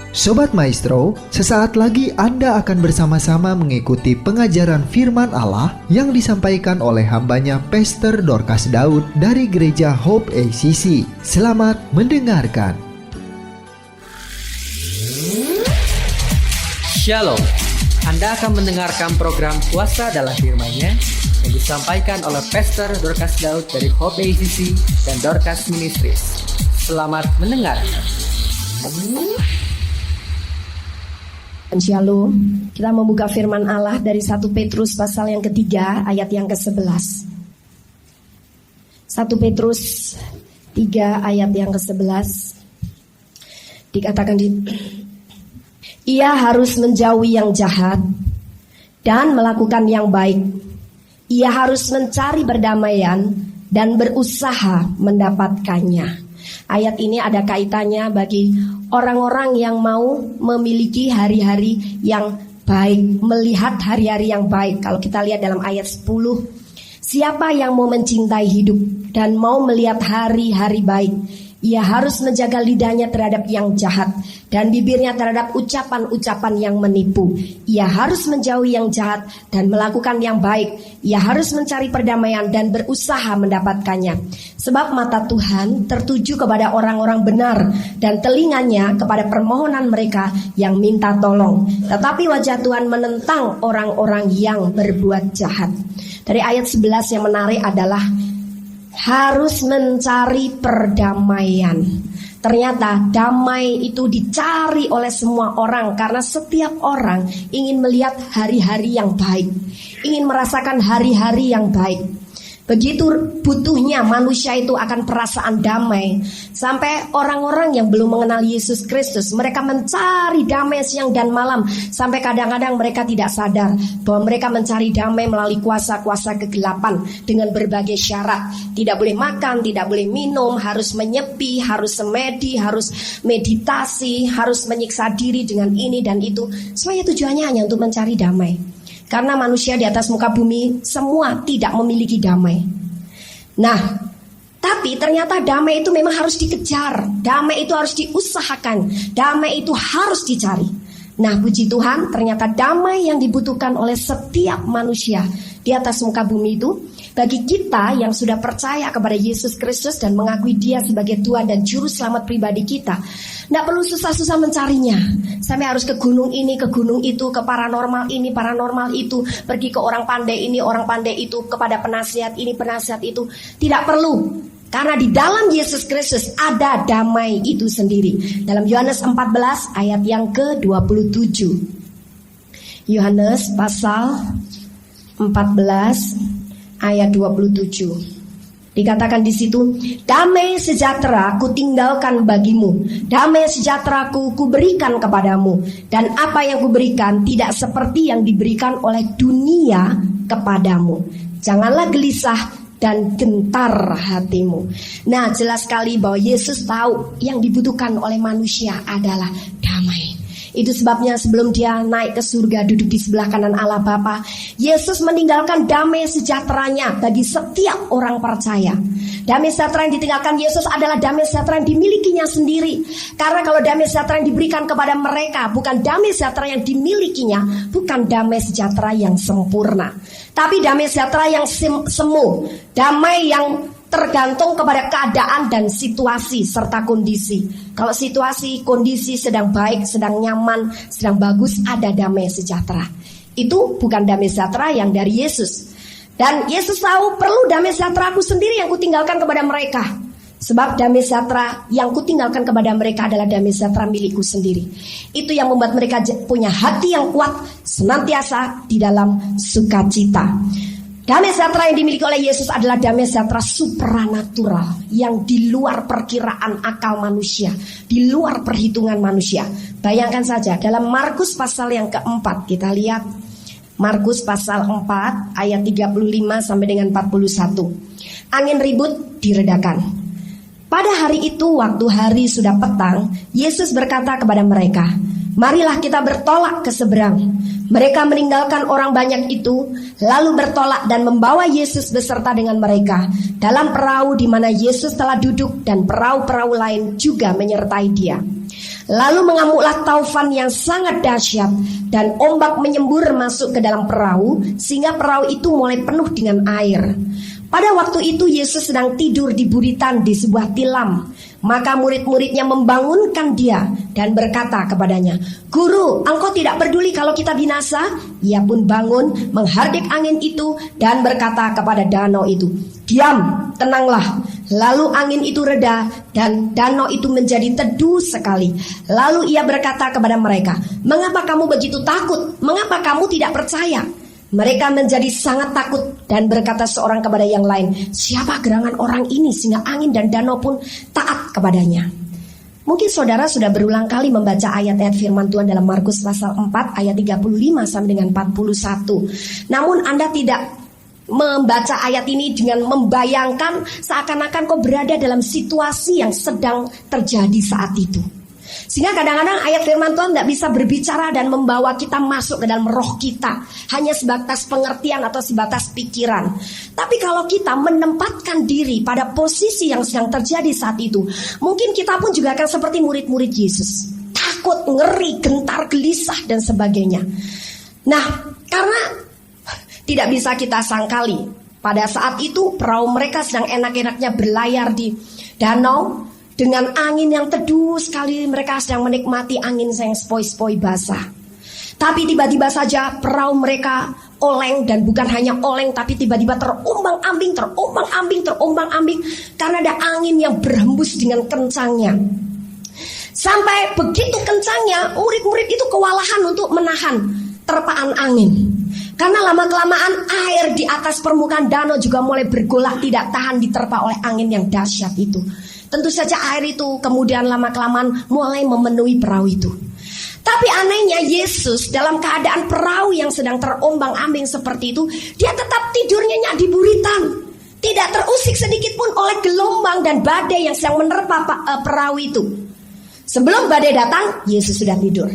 Sobat Maestro, sesaat lagi Anda akan bersama-sama mengikuti pengajaran firman Allah yang disampaikan oleh hambanya Pastor Dorcas Daud dari Gereja Hope ACC. Selamat mendengarkan. Shalom, Anda akan mendengarkan program Kuasa dalam Firman-Nya yang disampaikan oleh Pastor Dorcas Daud dari Hope ACC dan Dorcas Ministries. Selamat mendengarkan. Shalom, kita membuka firman Allah dari 1 Petrus pasal yang ketiga ayat yang ke-11. 1 Petrus 3 ayat yang ke-11 dikatakan ia harus menjauhi yang jahat dan melakukan yang baik. Ia harus mencari perdamaian dan berusaha mendapatkannya. Ayat ini ada kaitannya bagi orang-orang yang mau memiliki hari-hari yang baik, melihat hari-hari yang baik. Kalau kita lihat dalam ayat 10, siapa yang mau mencintai hidup dan mau melihat hari-hari baik, ia harus menjaga lidahnya terhadap yang jahat dan bibirnya terhadap ucapan-ucapan yang menipu. Ia harus menjauhi yang jahat dan melakukan yang baik. Ia harus mencari perdamaian dan berusaha mendapatkannya. Sebab mata Tuhan tertuju kepada orang-orang benar dan telinganya kepada permohonan mereka yang minta tolong. Tetapi wajah Tuhan menentang orang-orang yang berbuat jahat. Dari ayat 11 yang menarik adalah harus mencari perdamaian. Ternyata damai itu dicari oleh semua orang karena setiap orang ingin melihat hari-hari yang baik, ingin merasakan hari-hari yang baik. Begitu butuhnya manusia itu akan perasaan damai. Sampai orang-orang yang belum mengenal Yesus Kristus, mereka mencari damai siang dan malam. Sampai kadang-kadang mereka tidak sadar bahwa mereka mencari damai melalui kuasa-kuasa kegelapan dengan berbagai syarat. Tidak boleh makan, tidak boleh minum, harus menyepi, harus semedi, harus meditasi, harus menyiksa diri dengan ini dan itu. Semuanya tujuannya hanya untuk mencari damai. Karena manusia di atas muka bumi semua tidak memiliki damai. Nah, tapi ternyata damai itu memang harus dikejar. Damai itu harus diusahakan. Damai itu harus dicari. Nah, puji Tuhan, ternyata damai yang dibutuhkan oleh setiap manusia di atas muka bumi itu, bagi kita yang sudah percaya kepada Yesus Kristus dan mengakui Dia sebagai Tuhan dan Juru Selamat pribadi kita, tidak perlu susah-susah mencarinya. Sampai harus ke gunung ini, ke gunung itu, ke paranormal ini, paranormal itu, pergi ke orang pandai ini, orang pandai itu, kepada penasihat ini, penasihat itu. Tidak perlu. Karena di dalam Yesus Kristus ada damai itu sendiri. Dalam Yohanes 14 ayat yang ke-27. Yohanes pasal 14 ayat 27. Dikatakan di situ, damai sejahtera ku tinggalkan bagimu, damai sejahtera ku berikan kepadamu, dan apa yang ku berikan tidak seperti yang diberikan oleh dunia kepadamu. Janganlah gelisah dan gentar hatimu. Nah, jelas sekali bahwa Yesus tahu yang dibutuhkan oleh manusia adalah damai. Itu sebabnya sebelum Dia naik ke surga duduk di sebelah kanan Allah Bapa, Yesus meninggalkan damai sejahteranya bagi setiap orang percaya. Damai sejahtera yang ditinggalkan Yesus adalah damai sejahtera yang dimilikinya sendiri. Karena kalau damai sejahtera yang diberikan kepada mereka bukan damai sejahtera yang dimilikinya, bukan damai sejahtera yang sempurna, tapi damai sejahtera yang semu, damai yang tergantung kepada keadaan dan situasi serta kondisi. Kalau situasi, kondisi sedang baik, sedang nyaman, sedang bagus, ada damai sejahtera. Itu bukan damai sejahtera yang dari Yesus. Dan Yesus tahu perlu damai sejahtera aku sendiri yang kutinggalkan kepada mereka. Sebab damai sejahtera yang kutinggalkan kepada mereka adalah damai sejahtera milikku sendiri. Itu yang membuat mereka punya hati yang kuat, senantiasa di dalam sukacita. Damai sejahtera yang dimiliki oleh Yesus adalah damai sejahtera supranatural yang di luar perkiraan akal manusia, di luar perhitungan manusia. Bayangkan saja dalam Markus pasal yang keempat, kita lihat Markus pasal 4 ayat 35 sampai dengan 41. Angin ribut diredakan. Pada hari itu waktu hari sudah petang, Yesus berkata kepada mereka, marilah kita bertolak ke seberang. Mereka meninggalkan orang banyak itu, lalu bertolak dan membawa Yesus beserta dengan mereka dalam perahu di mana Yesus telah duduk, dan perahu-perahu lain juga menyertai Dia. Lalu mengamuklah taufan yang sangat dahsyat, dan ombak menyembur masuk ke dalam perahu, sehingga perahu itu mulai penuh dengan air. Pada waktu itu Yesus sedang tidur di buritan di sebuah tilam. Maka murid-muridnya membangunkan dia dan berkata kepadanya, "Guru, engkau tidak peduli kalau kita binasa?" Ia pun bangun, menghardik angin itu dan berkata kepada danau itu, "Diam, tenanglah." Lalu angin itu reda dan danau itu menjadi teduh sekali. Lalu ia berkata kepada mereka, "Mengapa kamu begitu takut? Mengapa kamu tidak percaya?" Mereka menjadi sangat takut dan berkata seorang kepada yang lain, "Siapa gerangan orang ini sehingga angin dan danau pun taat kepadanya?" Mungkin saudara sudah berulang kali membaca ayat-ayat firman Tuhan dalam Markus pasal 4 ayat 35 sampai dengan 41. Namun Anda tidak membaca ayat ini dengan membayangkan seakan-akan kau berada dalam situasi yang sedang terjadi saat itu. Sehingga kadang-kadang ayat firman Tuhan tidak bisa berbicara dan membawa kita masuk ke dalam roh kita, hanya sebatas pengertian atau sebatas pikiran. Tapi kalau kita menempatkan diri pada posisi yang sedang terjadi saat itu, mungkin kita pun juga akan seperti murid-murid Yesus, takut, ngeri, gentar, gelisah dan sebagainya. Nah, karena tidak bisa kita sangkali, pada saat itu perahu mereka sedang enak-enaknya berlayar di danau dengan angin yang teduh sekali. Mereka sedang menikmati angin yang sepoi-sepoi basah. Tapi tiba-tiba saja perahu mereka oleng, dan bukan hanya oleng tapi tiba-tiba terombang-ambing karena ada angin yang berhembus dengan kencangnya. Sampai begitu kencangnya murid-murid itu kewalahan untuk menahan terpaan angin. Karena lama-kelamaan air di atas permukaan danau juga mulai bergolak, tidak tahan diterpa oleh angin yang dahsyat itu. Tentu saja air itu kemudian lama-kelamaan mulai memenuhi perahu itu. Tapi anehnya Yesus dalam keadaan perahu yang sedang terombang-ambing seperti itu, dia tetap tidur nyenyak di buritan. Tidak terusik sedikit pun oleh gelombang dan badai yang sedang menerpa perahu itu. Sebelum badai datang, Yesus sudah tidur.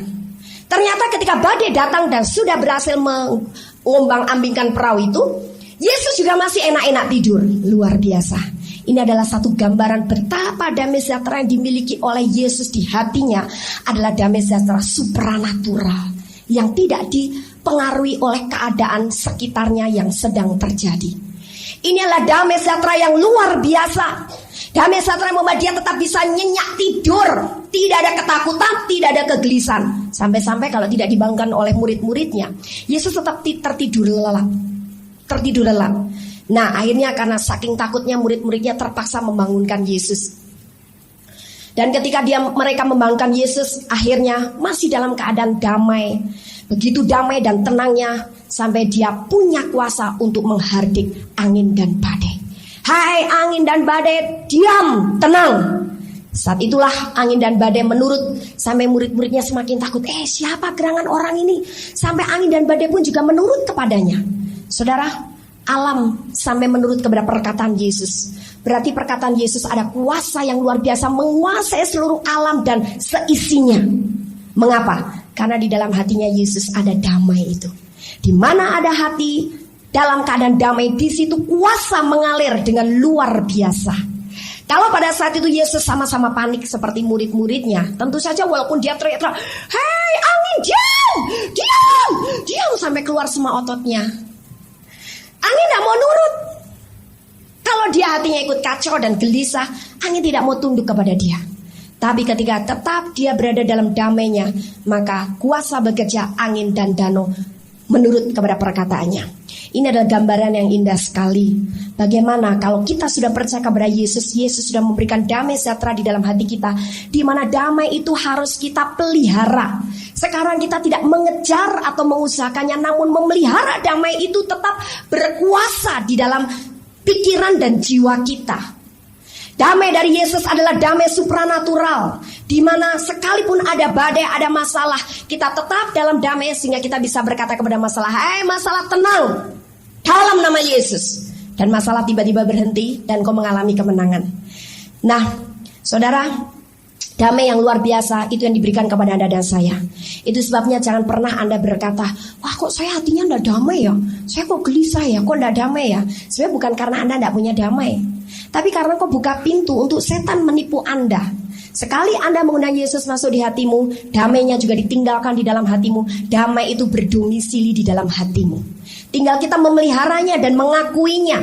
Ternyata ketika badai datang dan sudah berhasil mengombang-ambingkan perahu itu, Yesus juga masih enak-enak tidur. Luar biasa. Ini adalah satu gambaran betapa damai sejahtera yang dimiliki oleh Yesus di hatinya adalah damai sejahtera supranatural yang tidak dipengaruhi oleh keadaan sekitarnya yang sedang terjadi. Ini adalah damai sejahtera yang luar biasa. Damai sejahtera yang membuat dia tetap bisa nyenyak tidur, tidak ada ketakutan, tidak ada kegelisahan. Sampai-sampai kalau tidak dibangunkan oleh murid-muridnya, Yesus tetap tertidur lelap. Nah, akhirnya karena saking takutnya murid-muridnya terpaksa membangunkan Yesus. Dan ketika mereka membangunkan Yesus, akhirnya masih dalam keadaan damai. Begitu damai dan tenangnya sampai dia punya kuasa untuk menghardik angin dan badai. "Hai angin dan badai, diam, tenang." Saat itulah angin dan badai menurut, sampai murid-muridnya semakin takut. Siapa gerangan orang ini? Sampai angin dan badai pun juga menurut kepadanya. Saudara, alam sampai menurut kepada perkataan Yesus. Berarti perkataan Yesus ada kuasa yang luar biasa menguasai seluruh alam dan seisinya. Mengapa? Karena di dalam hatinya Yesus ada damai itu. Di mana ada hati dalam keadaan damai, di situ kuasa mengalir dengan luar biasa. Kalau pada saat itu Yesus sama-sama panik seperti murid-muridnya, tentu saja walaupun dia teriak-teriak, "Hei angin, diam!" Sampai keluar semua ototnya. Angin tidak mau nurut. Kalau dia hatinya ikut kacau dan gelisah, angin tidak mau tunduk kepada dia. Tapi ketika tetap dia berada dalam damainya, maka kuasa bekerja angin dan danau menurut kepada perkataannya. Ini adalah gambaran yang indah sekali. Bagaimana kalau kita sudah percaya kepada Yesus, Yesus sudah memberikan damai sejahtera di dalam hati kita, di mana damai itu harus kita pelihara. Sekarang kita tidak mengejar atau mengusahakannya, namun memelihara damai itu tetap berkuasa di dalam pikiran dan jiwa kita. Damai dari Yesus adalah damai supranatural, di mana sekalipun ada badai, ada masalah, kita tetap dalam damai sehingga kita bisa berkata kepada masalah, "Hai masalah, tenang dalam nama Yesus." Dan masalah tiba-tiba berhenti dan kau mengalami kemenangan. Nah, saudara, damai yang luar biasa itu yang diberikan kepada Anda dan saya. Itu sebabnya jangan pernah Anda berkata, "Wah, kok saya hatinya tidak damai ya? Saya kok gelisah ya? Kok tidak damai ya?" Sebenarnya bukan karena Anda tidak punya damai, tapi karena kau buka pintu untuk setan menipu Anda. Sekali Anda mengundang Yesus masuk di hatimu, damainya juga ditinggalkan di dalam hatimu. Damai itu berdomisili di dalam hatimu. Tinggal kita memeliharanya dan mengakuinya.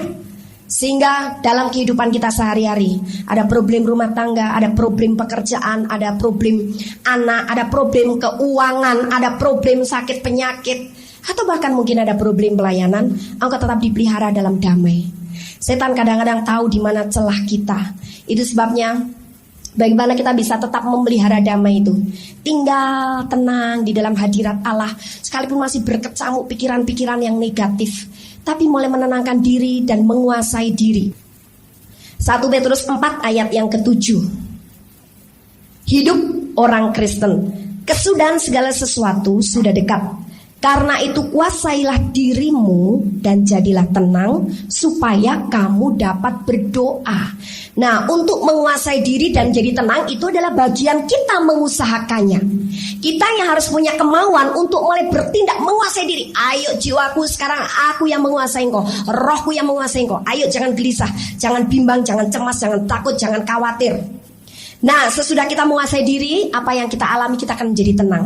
Sehingga dalam kehidupan kita sehari-hari, ada problem rumah tangga, ada problem pekerjaan, ada problem anak, ada problem keuangan, ada problem sakit penyakit, atau bahkan mungkin ada problem pelayanan, engkau tetap dipelihara dalam damai. Setan kadang-kadang tahu di mana celah kita. Itu sebabnya bagaimana kita bisa tetap memelihara damai itu. Tinggal tenang di dalam hadirat Allah, sekalipun masih berkecamuk pikiran-pikiran yang negatif, tapi mulai menenangkan diri dan menguasai diri. 1 Petrus 4 ayat yang ke-7. Hidup orang Kristen, kesudahan segala sesuatu sudah dekat. Karena itu kuasailah dirimu dan jadilah tenang supaya kamu dapat berdoa. Nah, untuk menguasai diri dan jadi tenang itu adalah bagian kita mengusahakannya. Kita yang harus punya kemauan untuk mulai bertindak menguasai diri. Ayo jiwaku, sekarang aku yang menguasai engkau, rohku yang menguasai engkau. Ayo jangan gelisah, jangan bimbang, jangan cemas, jangan takut, jangan khawatir. Nah, sesudah kita menguasai diri, apa yang kita alami kita akan menjadi tenang.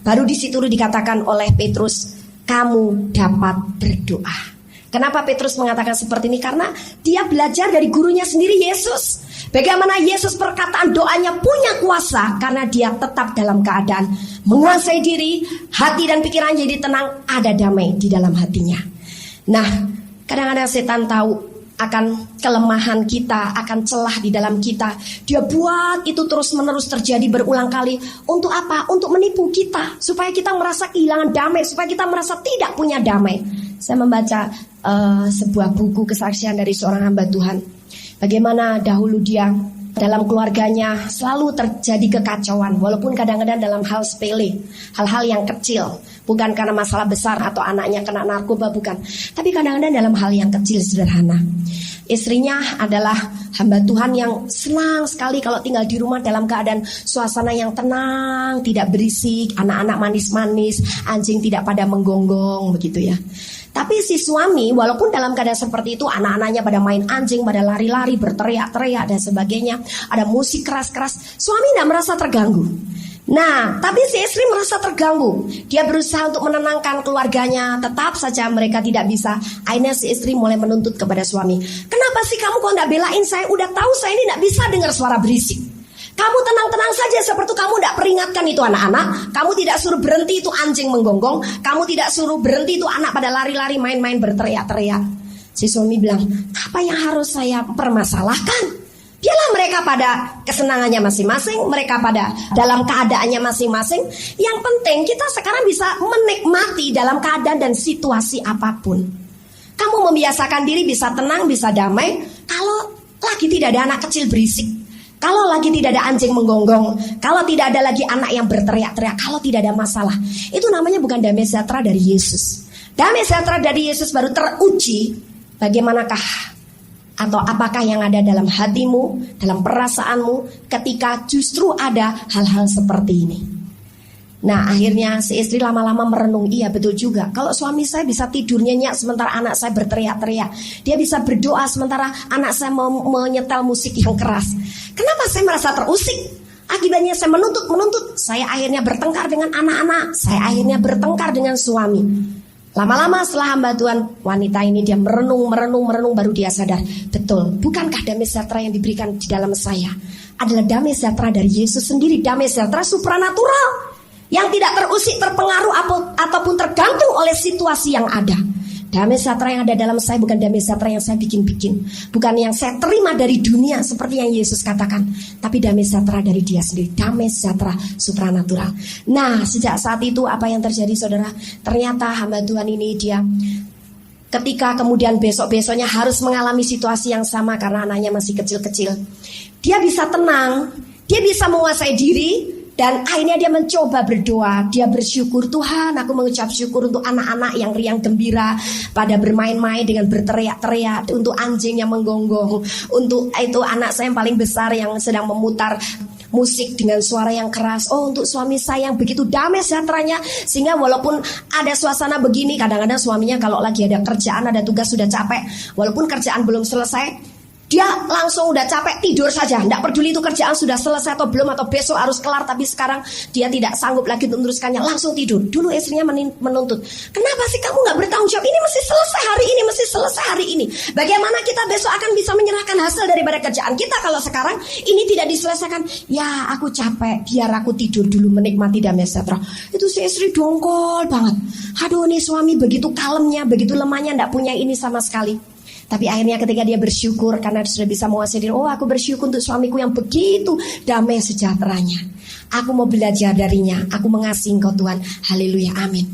Baru di situ dikatakan oleh Petrus, kamu dapat berdoa. Kenapa Petrus mengatakan seperti ini? Karena dia belajar dari gurunya sendiri, Yesus. Bagaimana Yesus perkataan doanya punya kuasa, karena dia tetap dalam keadaan menguasai diri, hati dan pikiran jadi tenang, ada damai di dalam hatinya. Nah, kadang-kadang setan tahu akan kelemahan kita, akan celah di dalam kita. Dia buat itu terus-menerus terjadi berulang kali. Untuk apa? Untuk menipu kita, supaya kita merasa kehilangan damai, supaya kita merasa tidak punya damai. Saya membaca sebuah buku kesaksian dari seorang hamba Tuhan. Bagaimana dahulu dia dalam keluarganya selalu terjadi kekacauan, walaupun kadang-kadang dalam hal sepele, hal-hal yang kecil. Bukan karena masalah besar atau anaknya kena narkoba, bukan. Tapi kadang-kadang dalam hal yang kecil sederhana. Istrinya adalah hamba Tuhan yang senang sekali kalau tinggal di rumah dalam keadaan suasana yang tenang, tidak berisik, anak-anak manis-manis, anjing tidak pada menggonggong, begitu ya. Tapi si suami walaupun dalam keadaan seperti itu, anak-anaknya pada main anjing, pada lari-lari, berteriak-teriak dan sebagainya, ada musik keras-keras, suami tidak merasa terganggu. Nah, tapi si istri merasa terganggu. Dia berusaha untuk menenangkan keluarganya, tetap saja mereka tidak bisa. Akhirnya si istri mulai menuntut kepada suami, kenapa sih kamu kok tidak belain saya? Udah tahu saya ini tidak bisa dengar suara berisik. Kamu tenang-tenang saja, seperti kamu tidak peringatkan itu anak-anak. Kamu tidak suruh berhenti itu anjing menggonggong. Kamu tidak suruh berhenti itu anak pada lari-lari main-main berteriak-teriak. Si suami bilang, apa yang harus saya permasalahkan? Biarlah mereka pada kesenangannya masing-masing, mereka pada dalam keadaannya masing-masing. Yang penting kita sekarang bisa menikmati dalam keadaan dan situasi apapun. Kamu membiasakan diri bisa tenang, bisa damai. Kalau lagi tidak ada anak kecil berisik, kalau lagi tidak ada anjing menggonggong, kalau tidak ada lagi anak yang berteriak-teriak, kalau tidak ada masalah, itu namanya bukan damai sejahtera dari Yesus. Damai sejahtera dari Yesus baru teruji bagaimanakah atau apakah yang ada dalam hatimu, dalam perasaanmu ketika justru ada hal-hal seperti ini. Nah, akhirnya si istri lama-lama merenung, iya betul juga. Kalau suami saya bisa tidur nyenyak sementara anak saya berteriak-teriak, dia bisa berdoa sementara anak saya menyetel musik yang keras. Kenapa saya merasa terusik? Akibatnya saya menuntut. Saya akhirnya bertengkar dengan anak-anak, saya akhirnya bertengkar dengan suami. Lama-lama setelah hamba Tuhan wanita ini dia merenung baru dia sadar, betul, bukankah damai sejahtera yang diberikan di dalam saya adalah damai sejahtera dari Yesus sendiri, damai sejahtera supranatural yang tidak terusik, terpengaruh ataupun tergantung oleh situasi yang ada. Damai sejahtera yang ada dalam saya bukan damai sejahtera yang saya bikin-bikin, bukan yang saya terima dari dunia seperti yang Yesus katakan, tapi damai sejahtera dari Dia sendiri, damai sejahtera supranatural. Nah, sejak saat itu apa yang terjadi, saudara? Ternyata hamba Tuhan ini dia ketika kemudian besok-besoknya harus mengalami situasi yang sama karena anaknya masih kecil-kecil, dia bisa tenang, dia bisa menguasai diri. Dan akhirnya dia mencoba berdoa. Dia bersyukur, Tuhan aku mengucap syukur untuk anak-anak yang riang gembira, pada bermain-main dengan berteriak-teriak, untuk anjing yang menggonggong, untuk itu anak saya yang paling besar yang sedang memutar musik dengan suara yang keras. Oh, untuk suami saya yang begitu damai sejahteranya, sehingga walaupun ada suasana begini, kadang-kadang suaminya kalau lagi ada kerjaan, ada tugas, sudah capek, walaupun kerjaan belum selesai, Dia langsung udah capek tidur saja, tidak peduli itu kerjaan sudah selesai atau belum, atau besok harus kelar, tapi sekarang dia tidak sanggup lagi untuk meneruskannya, langsung tidur. Dulu istrinya menuntut, kenapa sih kamu gak bertanggung jawab? Ini mesti selesai hari ini, mesti selesai hari ini. Bagaimana kita besok akan bisa menyerahkan hasil daripada kerjaan kita kalau sekarang ini tidak diselesaikan? Ya aku capek, biar aku tidur dulu menikmati damai sejahtera. Itu si istri dongkol banget. Aduh, nih suami begitu kalemnya, begitu lemahnya, tidak punya ini sama sekali. Tapi akhirnya ketika dia bersyukur karena sudah bisa menguasai diri, oh aku bersyukur untuk suamiku yang begitu damai sejahteranya. Aku mau belajar darinya, aku mengasihi Engkau Tuhan. Haleluya, amin.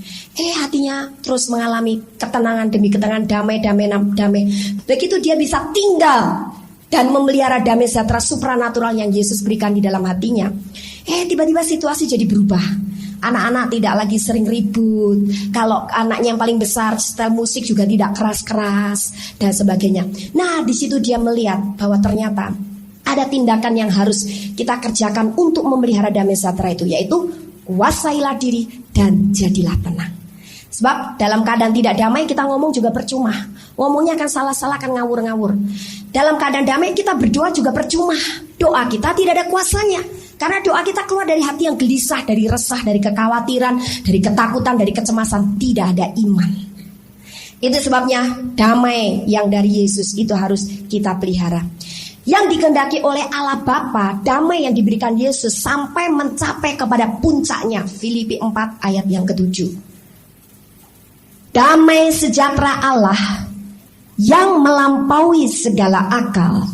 Hatinya terus mengalami ketenangan demi ketenangan, damai. Begitu dia bisa tinggal dan memelihara damai sejahtera supranatural yang Yesus berikan di dalam hatinya. Tiba-tiba situasi jadi berubah. Anak-anak tidak lagi sering ribut. Kalau anaknya yang paling besar, setel musik juga tidak keras-keras dan sebagainya. Nah, di situ dia melihat bahwa ternyata ada tindakan yang harus kita kerjakan untuk memelihara damai sejahtera itu, yaitu kuasailah diri dan jadilah tenang. Sebab dalam keadaan tidak damai kita ngomong juga percuma. Ngomongnya akan salah-salah, akan ngawur-ngawur. Dalam keadaan damai kita berdoa juga percuma. Doa kita tidak ada kuasanya. Karena doa kita keluar dari hati yang gelisah, dari resah, dari kekhawatiran, dari ketakutan, dari kecemasan. Tidak ada iman. Itu sebabnya damai yang dari Yesus itu harus kita pelihara. Yang dikehendaki oleh Allah Bapa, damai yang diberikan Yesus sampai mencapai kepada puncaknya. Filipi 4 ayat yang ke-7. Damai sejahtera Allah yang melampaui segala akal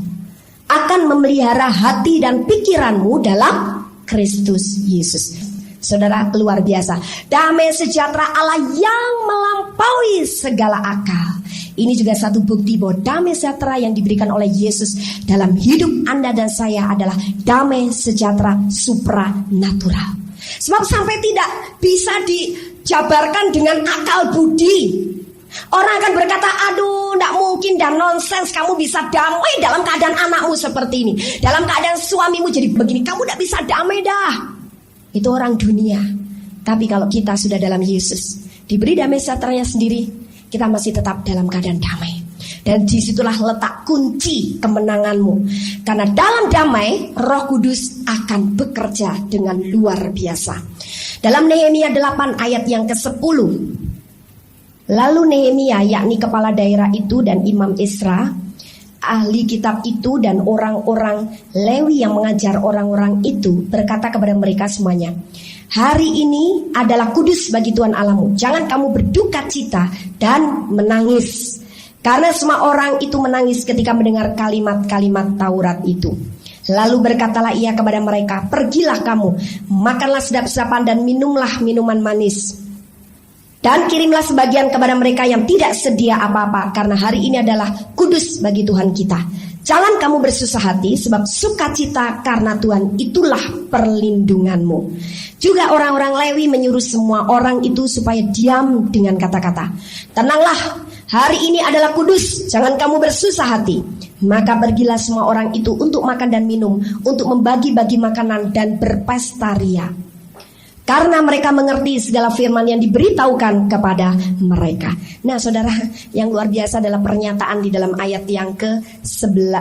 akan memelihara hati dan pikiranmu dalam Kristus Yesus. Saudara, luar biasa. Damai sejahtera Allah yang melampaui segala akal. Ini juga satu bukti bahwa damai sejahtera yang diberikan oleh Yesus dalam hidup Anda dan saya adalah damai sejahtera supranatural. Sebab sampai tidak bisa dijabarkan dengan akal budi. Orang akan berkata, aduh, tidak mungkin dan nonsens kamu bisa damai dalam keadaan anakmu seperti ini, dalam keadaan suamimu jadi begini, kamu tidak bisa damai dah. Itu orang dunia. Tapi kalau kita sudah dalam Yesus, diberi damai sejahteranya sendiri, kita masih tetap dalam keadaan damai. Dan disitulah letak kunci kemenanganmu. Karena dalam damai, Roh Kudus akan bekerja dengan luar biasa. Dalam Nehemia 8 ayat yang ke-10, lalu Nehemia, yakni kepala daerah itu dan Imam Ezra, ahli kitab itu dan orang-orang Lewi yang mengajar orang-orang itu, berkata kepada mereka semuanya, hari ini adalah kudus bagi Tuhan Allahmu. Jangan kamu berduka cita dan menangis. Karena semua orang itu menangis ketika mendengar kalimat-kalimat Taurat itu. Lalu berkatalah ia kepada mereka, pergilah kamu, makanlah sedap-sedapan dan minumlah minuman manis. Dan kirimlah sebagian kepada mereka yang tidak sedia apa-apa, karena hari ini adalah kudus bagi Tuhan kita. Jangan kamu bersusah hati, sebab sukacita karena Tuhan itulah perlindunganmu. Juga orang-orang Lewi menyuruh semua orang itu supaya diam dengan kata-kata, tenanglah, hari ini adalah kudus, jangan kamu bersusah hati. Maka pergilah semua orang itu untuk makan dan minum, untuk membagi-bagi makanan dan berpesta ria. Karena mereka mengerti segala firman yang diberitahukan kepada mereka. Nah saudara, yang luar biasa adalah pernyataan di dalam ayat yang ke-10,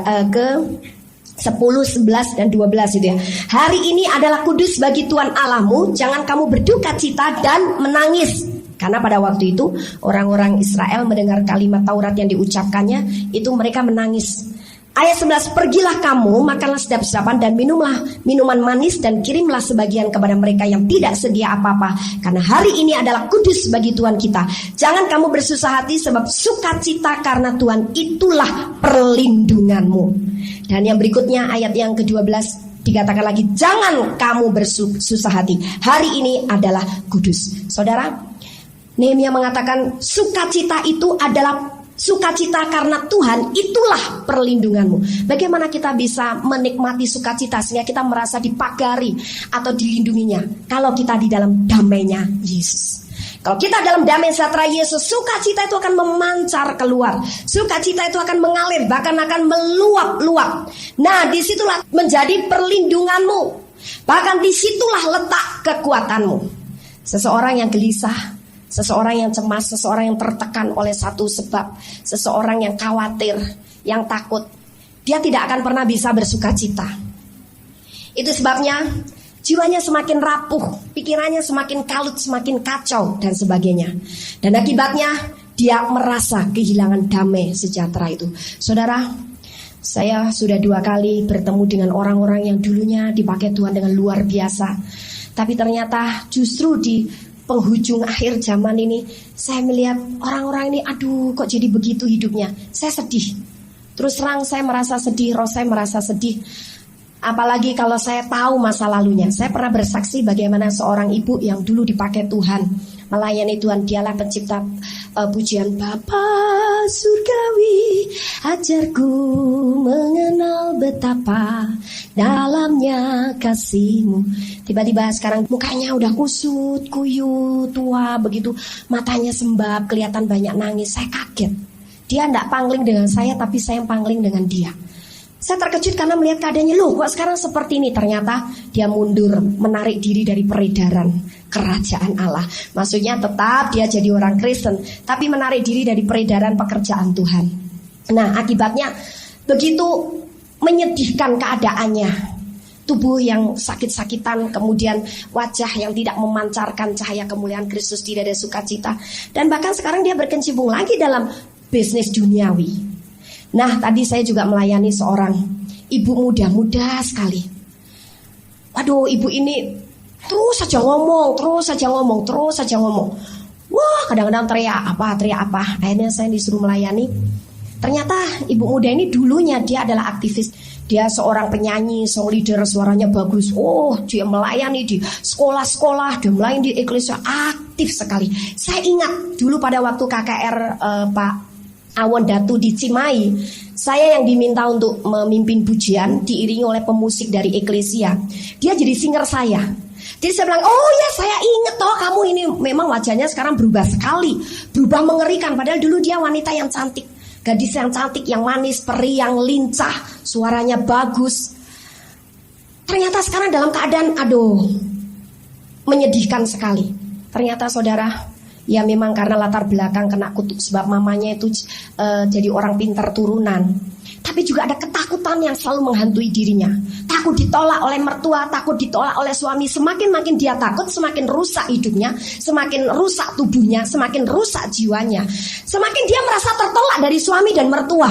11 dan 12 itu ya. Hari ini adalah kudus bagi Tuhan Allahmu, jangan kamu berduka cita dan menangis. Karena pada waktu itu orang-orang Israel mendengar kalimat Taurat yang diucapkannya, itu mereka menangis. Ayat 11, pergilah kamu, makanlah sedap-sedapan dan minumlah minuman manis dan kirimlah sebagian kepada mereka yang tidak sedia apa-apa. Karena hari ini adalah kudus bagi Tuhan kita. Jangan kamu bersusah hati sebab sukacita karena Tuhan itulah perlindunganmu. Dan yang berikutnya ayat yang ke-12 dikatakan lagi, jangan kamu bersusah hati. Hari ini adalah kudus. Saudara, Nehemia mengatakan sukacita itu adalah sukacita karena Tuhan itulah perlindunganmu. Bagaimana kita bisa menikmati sukacita sehingga kita merasa dipagari atau dilindunginya? Kalau kita di dalam damainya Yesus. Kalau kita dalam damai sejahtera Yesus, sukacita itu akan memancar keluar. Sukacita itu akan mengalir, bahkan akan meluap-luap. Nah, disitulah menjadi perlindunganmu. Bahkan disitulah letak kekuatanmu. Seseorang yang gelisah, seseorang yang cemas, seseorang yang tertekan oleh satu sebab, seseorang yang khawatir, yang takut, dia tidak akan pernah bisa bersukacita. Itu sebabnya jiwanya semakin rapuh, pikirannya semakin kalut, semakin kacau dan sebagainya. Dan akibatnya dia merasa kehilangan damai sejahtera itu. Saudara, saya sudah 2 kali bertemu dengan orang-orang yang dulunya dipakai Tuhan dengan luar biasa. Tapi ternyata justru di penghujung akhir zaman ini saya melihat orang-orang ini, aduh kok jadi begitu hidupnya. Saya sedih. Terus terang saya merasa sedih, roh saya merasa sedih. Apalagi kalau saya tahu masa lalunya. Saya pernah bersaksi bagaimana seorang ibu yang dulu dipakai Tuhan, melayani Tuhan. Dialah pencipta pujian Bapa surgawi, ajarku mengenal betapa dalamnya kasih-Mu. Tiba-tiba sekarang mukanya udah kusut, kuyut, tua begitu, matanya sembab, kelihatan banyak nangis. Saya kaget. Dia enggak pangling dengan saya, tapi saya yang pangling dengan dia. Saya terkejut karena melihat keadaannya, loh kok sekarang seperti ini. Ternyata dia mundur, menarik diri dari peredaran kerajaan Allah. Maksudnya tetap dia jadi orang Kristen, tapi menarik diri dari peredaran pekerjaan Tuhan. Nah akibatnya begitu menyedihkan keadaannya. Tubuh yang sakit-sakitan, kemudian wajah yang tidak memancarkan cahaya kemuliaan Kristus, tidak ada sukacita. Dan bahkan sekarang dia berkecimpung lagi dalam bisnis duniawi. Nah tadi saya juga melayani seorang ibu muda sekali. Waduh, ibu ini terus saja ngomong. Wah, kadang-kadang teriak apa. Akhirnya saya disuruh melayani. Ternyata ibu muda ini dulunya dia adalah aktivis. Dia seorang penyanyi, song leader, suaranya bagus. Oh, dia melayani di sekolah-sekolah, dia melayani di eklesia, aktif sekali. Saya ingat dulu pada waktu KKR Pak Awon Datu di Cimahi, saya yang diminta untuk memimpin pujian diiringi oleh pemusik dari eklesia. Dia jadi singer saya. Jadi saya bilang, oh ya saya ingat toh kamu ini memang wajahnya sekarang berubah sekali, berubah mengerikan. Padahal dulu dia wanita yang cantik, gadis yang cantik, yang manis, peri yang lincah, suaranya bagus. Ternyata sekarang dalam keadaan menyedihkan sekali. Ternyata saudara, ya memang karena latar belakang kena kutuk, sebab mamanya itu jadi orang pintar turunan. Tapi juga ada ketakutan yang selalu menghantui dirinya. Takut ditolak oleh mertua, takut ditolak oleh suami. Semakin makin dia takut, semakin rusak hidupnya, semakin rusak tubuhnya, semakin rusak jiwanya. Semakin dia merasa tertolak dari suami dan mertua.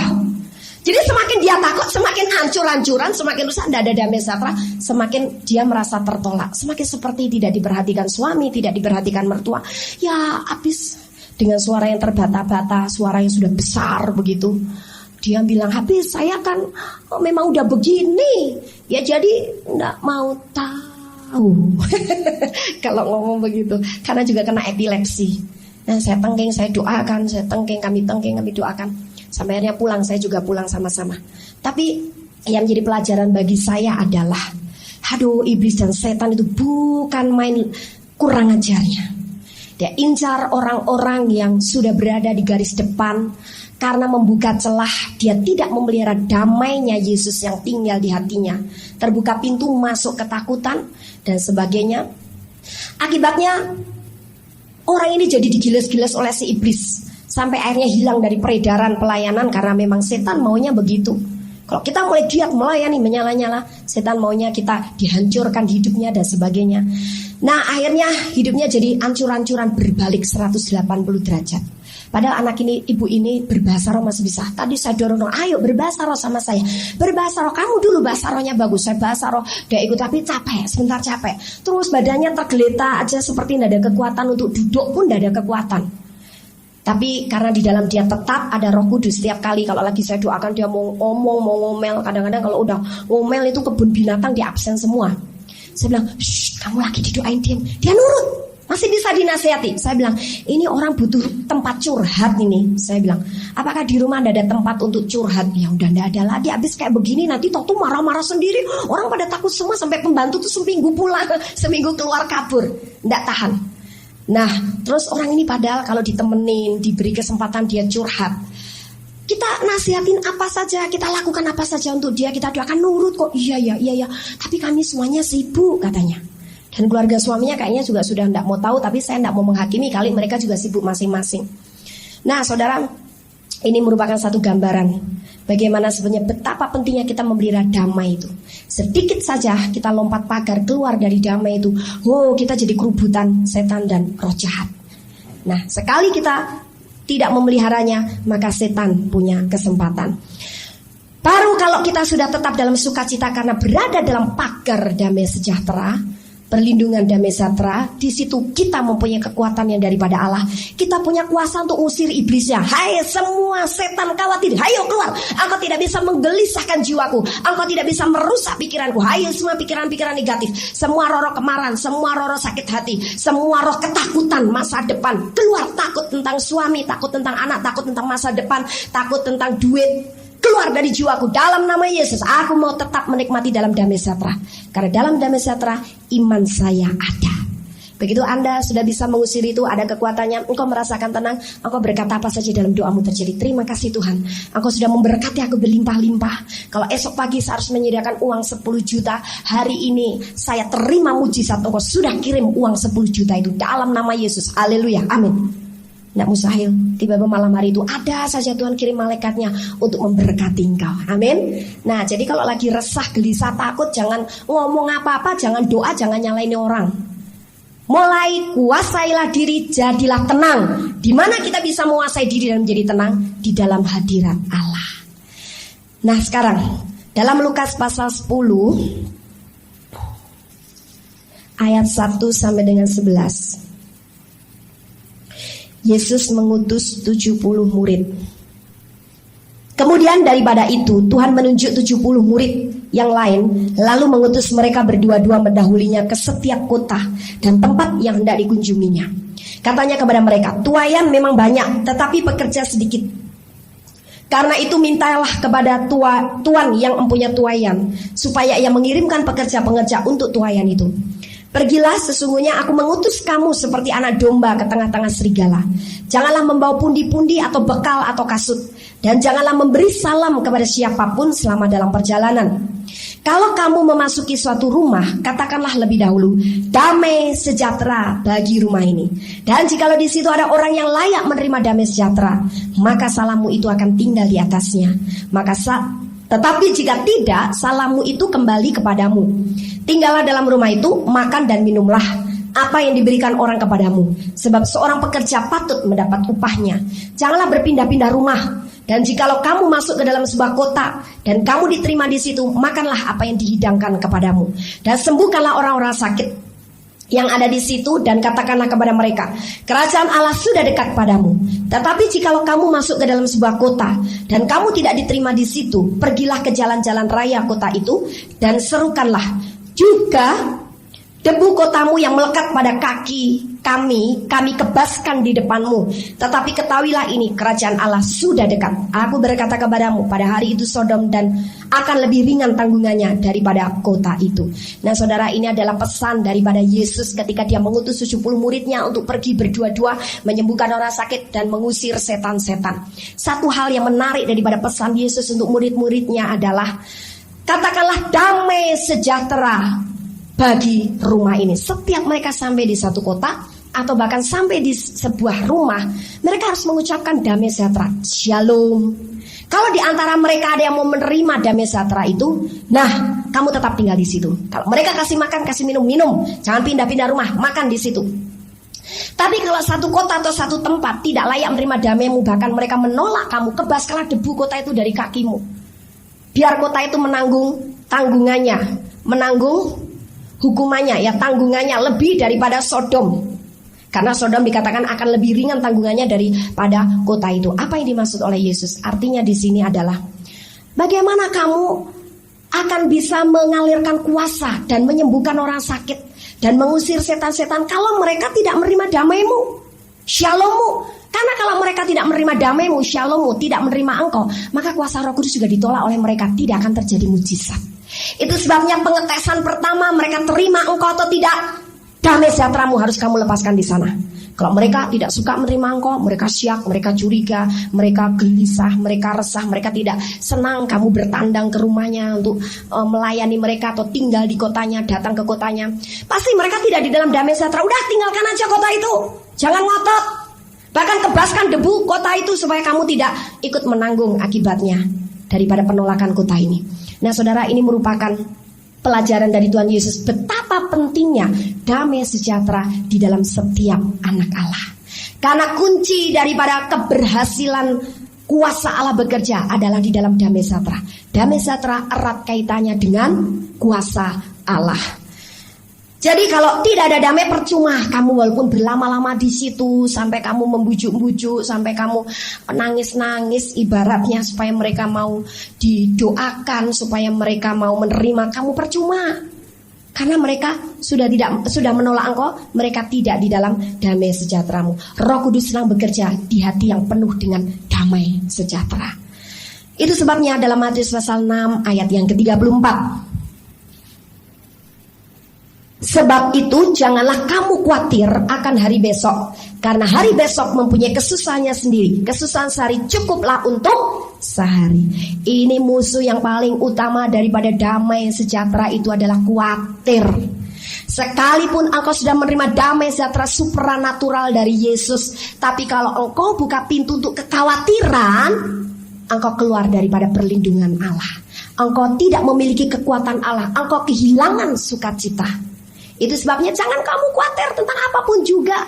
Jadi semakin dia takut, semakin hancur-hancuran, semakin rusak, tidak ada damai sejahtera, semakin dia merasa tertolak, semakin seperti tidak diperhatikan suami, tidak diperhatikan mertua. Ya habis dengan suara yang terbata-bata, suara yang sudah besar begitu. Dia bilang, habis saya kan memang udah begini, ya jadi tidak mau tahu. Kalau ngomong begitu, karena juga kena epilepsi. Nah saya tengking, saya doakan, kami doakan. Sampai akhirnya pulang, saya juga pulang sama-sama. Tapi yang jadi pelajaran bagi saya adalah, iblis dan setan itu bukan main kurang ajarnya. Dia incar orang-orang yang sudah berada di garis depan. Karena membuka celah, dia tidak memelihara damainya Yesus yang tinggal di hatinya. Terbuka pintu masuk ketakutan dan sebagainya. Akibatnya orang ini jadi digilas-gilas oleh si iblis, sampai akhirnya hilang dari peredaran pelayanan. Karena memang setan maunya begitu. Kalau kita mulai giat melayani, menyala-nyala, setan maunya kita dihancurkan hidupnya dan sebagainya. Nah akhirnya hidupnya jadi ancur-ancuran, berbalik 180 derajat. Padahal anak ini, ibu ini berbahasa roh masih bisa. Tadi saya dorong, ayo berbahasa roh sama saya. Berbahasa roh, kamu dulu bahasa rohnya bagus. Saya bahasa roh, dia ikut tapi capek, sebentar capek. Terus badannya tergeletak aja seperti tidak ada kekuatan, untuk duduk pun tidak ada kekuatan. Tapi karena di dalam dia tetap ada Roh Kudus. Setiap kali kalau lagi saya doakan dia mau ngomong, mau ngomel. Kadang-kadang kalau udah ngomel itu kebun binatang dia absen semua. Saya bilang, shh, kamu lagi didoain dia nurut. Masih bisa dinasihati. Saya bilang, ini orang butuh tempat curhat ini. Saya bilang, apakah di rumah ada tempat untuk curhat? Ya udah tidak ada lagi. Habis kayak begini nanti toh tuh marah-marah sendiri. Orang pada takut semua, sampai pembantu tuh seminggu pulang, seminggu keluar kabur, tidak tahan. Nah terus orang ini padahal kalau ditemenin, diberi kesempatan dia curhat, kita nasihatin apa saja, kita lakukan apa saja untuk dia, kita doakan nurut kok. Iya. Tapi kami semuanya sibuk katanya. Dan keluarga suaminya kayaknya juga sudah tidak mau tahu. Tapi saya tidak mau menghakimi, kali mereka juga sibuk masing-masing. Nah saudara, ini merupakan satu gambaran Bagaimana sebenarnya betapa pentingnya kita memelihara damai itu. Sedikit saja kita lompat pagar keluar dari damai itu, kita jadi kerubutan setan dan roh jahat. Nah, sekali kita tidak memeliharanya, maka setan punya kesempatan. Baru kalau kita sudah tetap dalam sukacita karena berada dalam pagar damai sejahtera, perlindungan damai sejahtera, di situ kita mempunyai kekuatan yang daripada Allah. Kita punya kuasa untuk usir iblisnya. Hai semua setan khawatir, hayo keluar. Engkau tidak bisa menggelisahkan jiwaku. Engkau tidak bisa merusak pikiranku. Hayo semua pikiran-pikiran negatif, semua roh kemarahan, semua roh sakit hati, semua roh ketakutan masa depan. Keluar, takut tentang suami, takut tentang anak, takut tentang masa depan, takut tentang duit. Keluar dari jiwaku dalam nama Yesus. Aku mau tetap menikmati dalam damai sejahtera. Karena dalam damai sejahtera iman saya ada. Begitu Anda sudah bisa mengusir itu, ada kekuatannya, engkau merasakan tenang, engkau berkata apa saja dalam doamu terjadi. Terima kasih Tuhan, engkau sudah memberkati aku berlimpah-limpah. Kalau esok pagi saya harus menyediakan uang 10 juta, hari ini saya terima mujizat, engkau sudah kirim uang 10 juta itu dalam nama Yesus. Haleluya, amin. Nak mustahil, tiba-tiba malam hari itu ada saja Tuhan kirim malaikatnya untuk memberkati engkau. Amin. Nah, jadi kalau lagi resah, gelisah, takut, jangan ngomong apa-apa, jangan doa, jangan nyalain orang. Mulai kuasailah diri, jadilah tenang. Di mana kita bisa menguasai diri dan menjadi tenang? Di dalam hadirat Allah. Nah, sekarang dalam Lukas pasal 10 ayat 1 sampai dengan 11. Yesus mengutus 70 murid. Kemudian daripada itu Tuhan menunjuk 70 murid yang lain, lalu mengutus mereka berdua-dua mendahulinya ke setiap kota dan tempat yang hendak dikunjunginya. Katanya kepada mereka, tuaian memang banyak, tetapi pekerja sedikit. Karena itu mintalah kepada Tuan yang mempunyai tuaian, supaya ia mengirimkan pekerja-pekerja untuk tuaian itu. Pergilah, sesungguhnya aku mengutus kamu seperti anak domba ke tengah-tengah serigala. Janganlah membawa pundi-pundi atau bekal atau kasut, dan janganlah memberi salam kepada siapapun selama dalam perjalanan. Kalau kamu memasuki suatu rumah, katakanlah lebih dahulu, damai sejahtera bagi rumah ini. Dan jikalau di situ ada orang yang layak menerima damai sejahtera, maka salammu itu akan tinggal di atasnya. Tetapi jika tidak, salammu itu kembali kepadamu. Tinggallah dalam rumah itu, makan dan minumlah apa yang diberikan orang kepadamu, sebab seorang pekerja patut mendapat upahnya. Janganlah berpindah-pindah rumah. Dan jikalau kamu masuk ke dalam sebuah kota dan kamu diterima di situ, makanlah apa yang dihidangkan kepadamu, dan sembuhkanlah orang-orang sakit yang ada di situ, dan katakanlah kepada mereka, kerajaan Allah sudah dekat padamu. Tetapi jikalau kamu masuk ke dalam sebuah kota dan kamu tidak diterima di situ, pergilah ke jalan-jalan raya kota itu dan serukanlah juga debu kotamu yang melekat pada kaki kami kebaskan di depanmu. Tetapi ketahuilah ini, kerajaan Allah sudah dekat. Aku berkata kepadamu, pada hari itu Sodom dan akan lebih ringan tanggungannya daripada kota itu. Nah saudara, ini adalah pesan daripada Yesus ketika dia mengutus 70 muridnya untuk pergi berdua-dua menyembuhkan orang sakit dan mengusir setan-setan. Satu hal yang menarik daripada pesan Yesus untuk murid-muridnya adalah, katakanlah damai sejahtera bagi rumah ini. Setiap mereka sampai di satu kota atau bahkan sampai di sebuah rumah, mereka harus mengucapkan damai sejahtera, shalom. Kalau di antara mereka ada yang mau menerima damai sejahtera itu, nah kamu tetap tinggal di situ. Kalau mereka kasih makan, kasih minum, jangan pindah-pindah rumah, makan di situ. Tapi kalau satu kota atau satu tempat tidak layak menerima damaimu, bahkan mereka menolak kamu, kebaskanlah debu kota itu dari kakimu. Biar kota itu menanggung tanggungannya, menanggung hukumannya, ya tanggungannya lebih daripada Sodom. Karena Sodom dikatakan akan lebih ringan tanggungannya daripada kota itu. Apa yang dimaksud oleh Yesus? Artinya di sini adalah, bagaimana kamu akan bisa mengalirkan kuasa dan menyembuhkan orang sakit dan mengusir setan-setan kalau mereka tidak menerima damaimu, shalommu. Karena kalau mereka tidak menerima damaimu, shalommu, tidak menerima engkau, maka kuasa Roh Kudus juga ditolak oleh mereka, tidak akan terjadi mujizat. Itu sebabnya pengetesan pertama, mereka terima engkau atau tidak, damai sejahteramu harus kamu lepaskan di sana. Kalau mereka tidak suka menerima engkau, mereka syak, mereka curiga, mereka gelisah, mereka resah, mereka tidak senang kamu bertandang ke rumahnya untuk melayani mereka atau tinggal di kotanya, datang ke kotanya. Pasti mereka tidak di dalam damai sejahtera. Udah tinggalkan aja kota itu, jangan ngotot. Bahkan kebaskan debu kota itu supaya kamu tidak ikut menanggung akibatnya. daripada penolakan kota ini. Nah saudara, ini merupakan pelajaran dari Tuhan Yesus betapa pentingnya damai sejahtera di dalam setiap anak Allah. Karena kunci daripada keberhasilan kuasa Allah bekerja adalah di dalam damai sejahtera. Damai sejahtera erat kaitannya dengan kuasa Allah. Jadi kalau tidak ada damai, percuma kamu walaupun berlama-lama di situ, sampai kamu membujuk-bujuk, sampai kamu nangis-nangis ibaratnya supaya mereka mau didoakan, supaya mereka mau menerima kamu, percuma. Karena mereka sudah menolak engkau, mereka tidak di dalam damai sejahteramu. Roh Kudus sedang bekerja di hati yang penuh dengan damai sejahtera. Itu sebabnya dalam Matius pasal 6 ayat yang ke-34. Sebab itu janganlah kamu khawatir akan hari besok, karena hari besok mempunyai kesusahannya sendiri. Kesusahan sehari cukuplah untuk sehari. Ini musuh yang paling utama daripada damai sejahtera, itu adalah khawatir. Sekalipun engkau sudah menerima damai sejahtera supranatural dari Yesus, tapi kalau engkau buka pintu untuk kekhawatiran, engkau keluar daripada perlindungan Allah. Engkau tidak memiliki kekuatan Allah, engkau kehilangan sukacita. Itu sebabnya jangan kamu khawatir tentang apapun juga,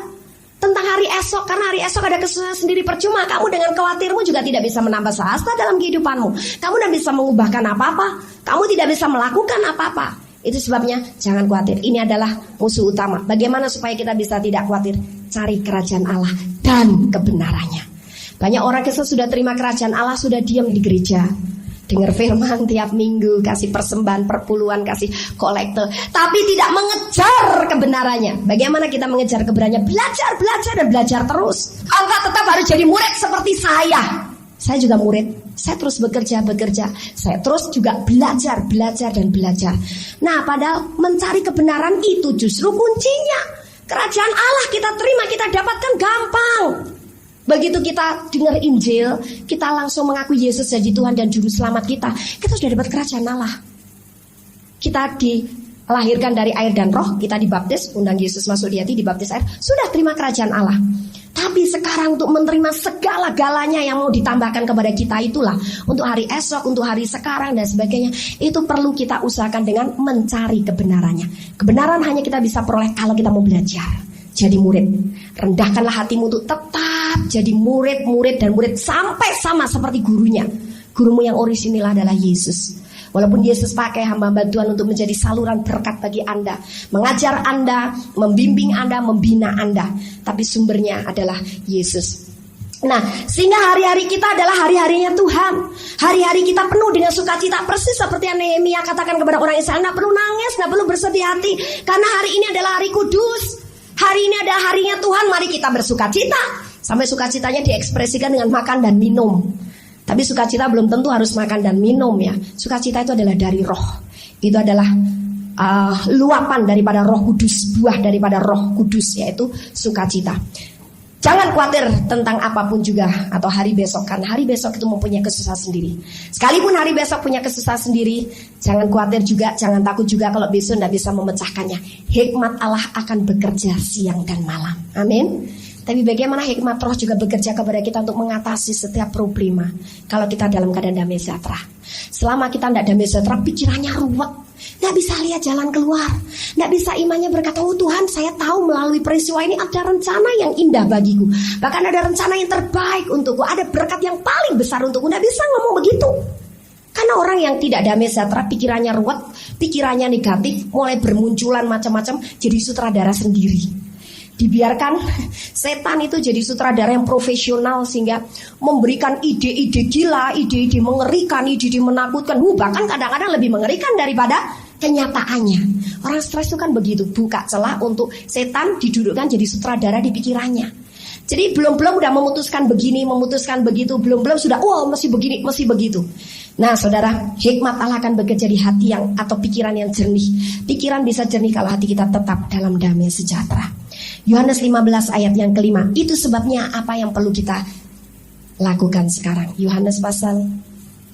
tentang hari esok, karena hari esok ada kesusahan sendiri. Percuma kamu dengan khawatirmu juga tidak bisa menambah sehasta dalam kehidupanmu. Kamu tidak bisa mengubahkan apa-apa, kamu tidak bisa melakukan apa-apa. Itu sebabnya jangan khawatir. Ini adalah musuh utama. Bagaimana supaya kita bisa tidak khawatir? Cari kerajaan Allah dan kebenarannya. Banyak orang Kristen sudah terima kerajaan Allah, sudah diam di gereja, dengar firman tiap minggu, kasih persembahan, perpuluhan, kasih kolektor, tapi tidak mengejar kebenarannya. Bagaimana kita mengejar kebenarannya? Belajar dan belajar terus. Engkau tetap harus jadi murid seperti saya. Saya juga murid. Saya terus bekerja. Saya terus juga belajar dan belajar. Nah, padahal mencari kebenaran itu justru kuncinya. Kerajaan Allah kita terima, kita dapatkan gampang. Begitu kita dengar Injil, kita langsung mengakui Yesus jadi Tuhan dan Juru Selamat kita sudah dapat kerajaan Allah. Kita dilahirkan dari air dan roh, kita dibaptis, undang Yesus masuk di hati, dibaptis air, sudah terima kerajaan Allah. Tapi sekarang untuk menerima segala-galanya yang mau ditambahkan kepada kita itulah, untuk hari esok, untuk hari sekarang dan sebagainya, itu perlu kita usahakan dengan mencari kebenarannya. Kebenaran hanya kita bisa peroleh kalau kita mau belajar. Jadi murid, rendahkanlah hatimu untuk tetap jadi murid sampai sama seperti gurunya. Gurumu yang orisinil adalah Yesus. Walaupun Yesus pakai hamba-hamba Tuhan untuk menjadi saluran berkat bagi Anda, mengajar Anda, membimbing Anda, membina Anda, tapi sumbernya adalah Yesus. Nah, sehingga hari-hari kita adalah hari-harinya Tuhan. Hari-hari kita penuh dengan sukacita, persis seperti yang Nehemia katakan kepada orang Israel. Nggak perlu nangis, nggak perlu bersedih hati, karena hari ini adalah hari kudus. Hari ini adalah harinya Tuhan, mari kita bersukacita. Sampai sukacitanya diekspresikan dengan makan dan minum. Tapi sukacita belum tentu harus makan dan minum ya. Sukacita itu adalah dari roh. Itu adalah luapan daripada Roh Kudus, buah daripada Roh Kudus, yaitu sukacita. Jangan khawatir tentang apapun juga atau hari besok, karena hari besok itu mempunyai kesusahan sendiri. Sekalipun hari besok punya kesusahan sendiri, jangan khawatir juga, jangan takut juga kalau besok tidak bisa memecahkannya. Hikmat Allah akan bekerja siang dan malam. Amin. Tapi bagaimana hikmat roh juga bekerja kepada kita untuk mengatasi setiap problema kalau kita dalam keadaan damai sejahtera. Selama kita tidak damai sejahtera, pikirannya ruwet, nggak bisa lihat jalan keluar, nggak bisa imannya berkata, oh Tuhan, saya tahu melalui peristiwa ini ada rencana yang indah bagiku, bahkan ada rencana yang terbaik untukku, ada berkat yang paling besar untukku. Nggak bisa ngomong begitu. Karena orang yang tidak damai sejahtera, pikirannya ruwet, pikirannya negatif, mulai bermunculan macam-macam, jadi sutradara sendiri. Dibiarkan setan itu jadi sutradara yang profesional, sehingga memberikan ide-ide gila, ide-ide mengerikan, ide-ide menakutkan, bahkan kadang-kadang lebih mengerikan daripada kenyataannya. Orang stres itu kan begitu, buka celah untuk setan didudukkan jadi sutradara di pikirannya. Jadi belum udah memutuskan begini, memutuskan begitu, belum sudah mesti begini, mesti begitu. Nah saudara, hikmat Allah akan bekerja di hati yang atau pikiran yang jernih. Pikiran bisa jernih kalau hati kita tetap dalam damai sejahtera. Yohanes 15 ayat yang kelima. Itu sebabnya apa yang perlu kita lakukan sekarang. Yohanes pasal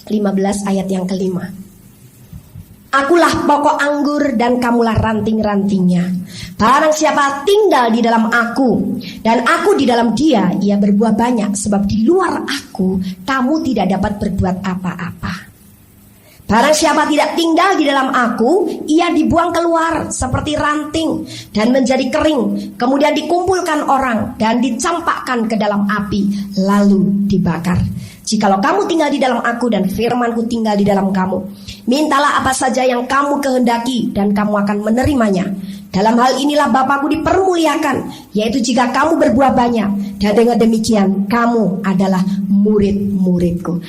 15 ayat yang kelima. Akulah pokok anggur dan kamulah ranting-rantingnya. Barang siapa tinggal di dalam aku dan aku di dalam dia, ia berbuah banyak. Sebab di luar aku kamu tidak dapat berbuat apa-apa. Barang siapa tidak tinggal di dalam aku, ia dibuang keluar seperti ranting dan menjadi kering, kemudian dikumpulkan orang dan dicampakkan ke dalam api, lalu dibakar. Jikalau kamu tinggal di dalam aku dan firmanku tinggal di dalam kamu, mintalah apa saja yang kamu kehendaki dan kamu akan menerimanya. Dalam hal inilah Bapakku dipermuliakan, yaitu jika kamu berbuah banyak, dan dengan demikian kamu adalah murid-muridku.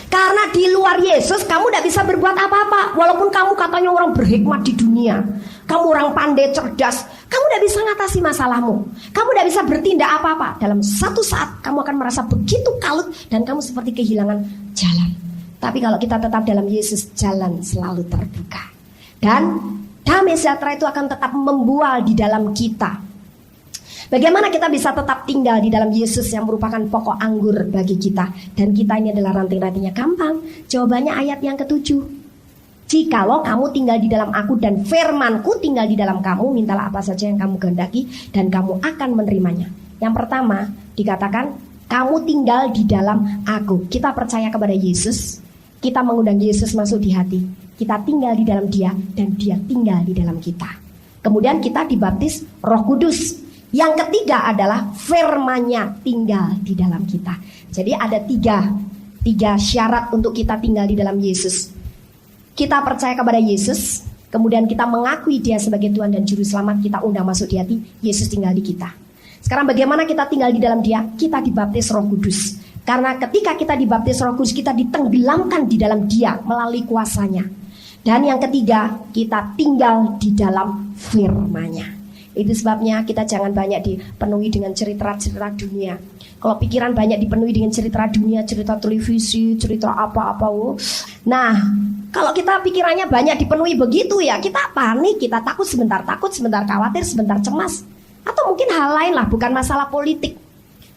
Karena di luar Yesus kamu tidak bisa berbuat apa-apa. Walaupun kamu katanya orang berhikmat di dunia, kamu orang pandai, cerdas, kamu tidak bisa mengatasi masalahmu. Kamu tidak bisa bertindak apa-apa. Dalam satu saat kamu akan merasa begitu kalut dan kamu seperti kehilangan jalan. Tapi kalau kita tetap dalam Yesus, jalan selalu terbuka. Dan damai sejahtera itu akan tetap membual di dalam kita. Bagaimana kita bisa tetap tinggal di dalam Yesus yang merupakan pokok anggur bagi kita, dan kita ini adalah ranting-rantingnya? Gampang, jawabannya ayat yang ke-7. Jikalau kamu tinggal di dalam aku dan firmanku tinggal di dalam kamu, mintalah apa saja yang kamu kehendaki dan kamu akan menerimanya. Yang pertama dikatakan kamu tinggal di dalam aku. Kita percaya kepada Yesus, kita mengundang Yesus masuk di hati, kita tinggal di dalam Dia dan Dia tinggal di dalam kita. Kemudian kita dibaptis Roh Kudus. Yang ketiga adalah firman-Nya tinggal di dalam kita. Jadi ada tiga syarat untuk kita tinggal di dalam Yesus. Kita percaya kepada Yesus, kemudian kita mengakui Dia sebagai Tuhan dan Juru Selamat, kita undang masuk di hati, Yesus tinggal di kita. Sekarang bagaimana kita tinggal di dalam Dia? Kita dibaptis Roh Kudus. Karena ketika kita dibaptis Roh Kudus, kita ditenggelamkan di dalam Dia melalui kuasa-Nya. Dan yang ketiga, kita tinggal di dalam firman-Nya. Itu sebabnya kita jangan banyak dipenuhi dengan cerita-cerita dunia. Kalau pikiran banyak dipenuhi dengan cerita dunia, cerita televisi, cerita apa-apa. Nah, kalau kita pikirannya banyak dipenuhi begitu ya, kita panik, kita takut sebentar, khawatir, sebentar cemas. Atau mungkin hal lain lah, bukan masalah politik.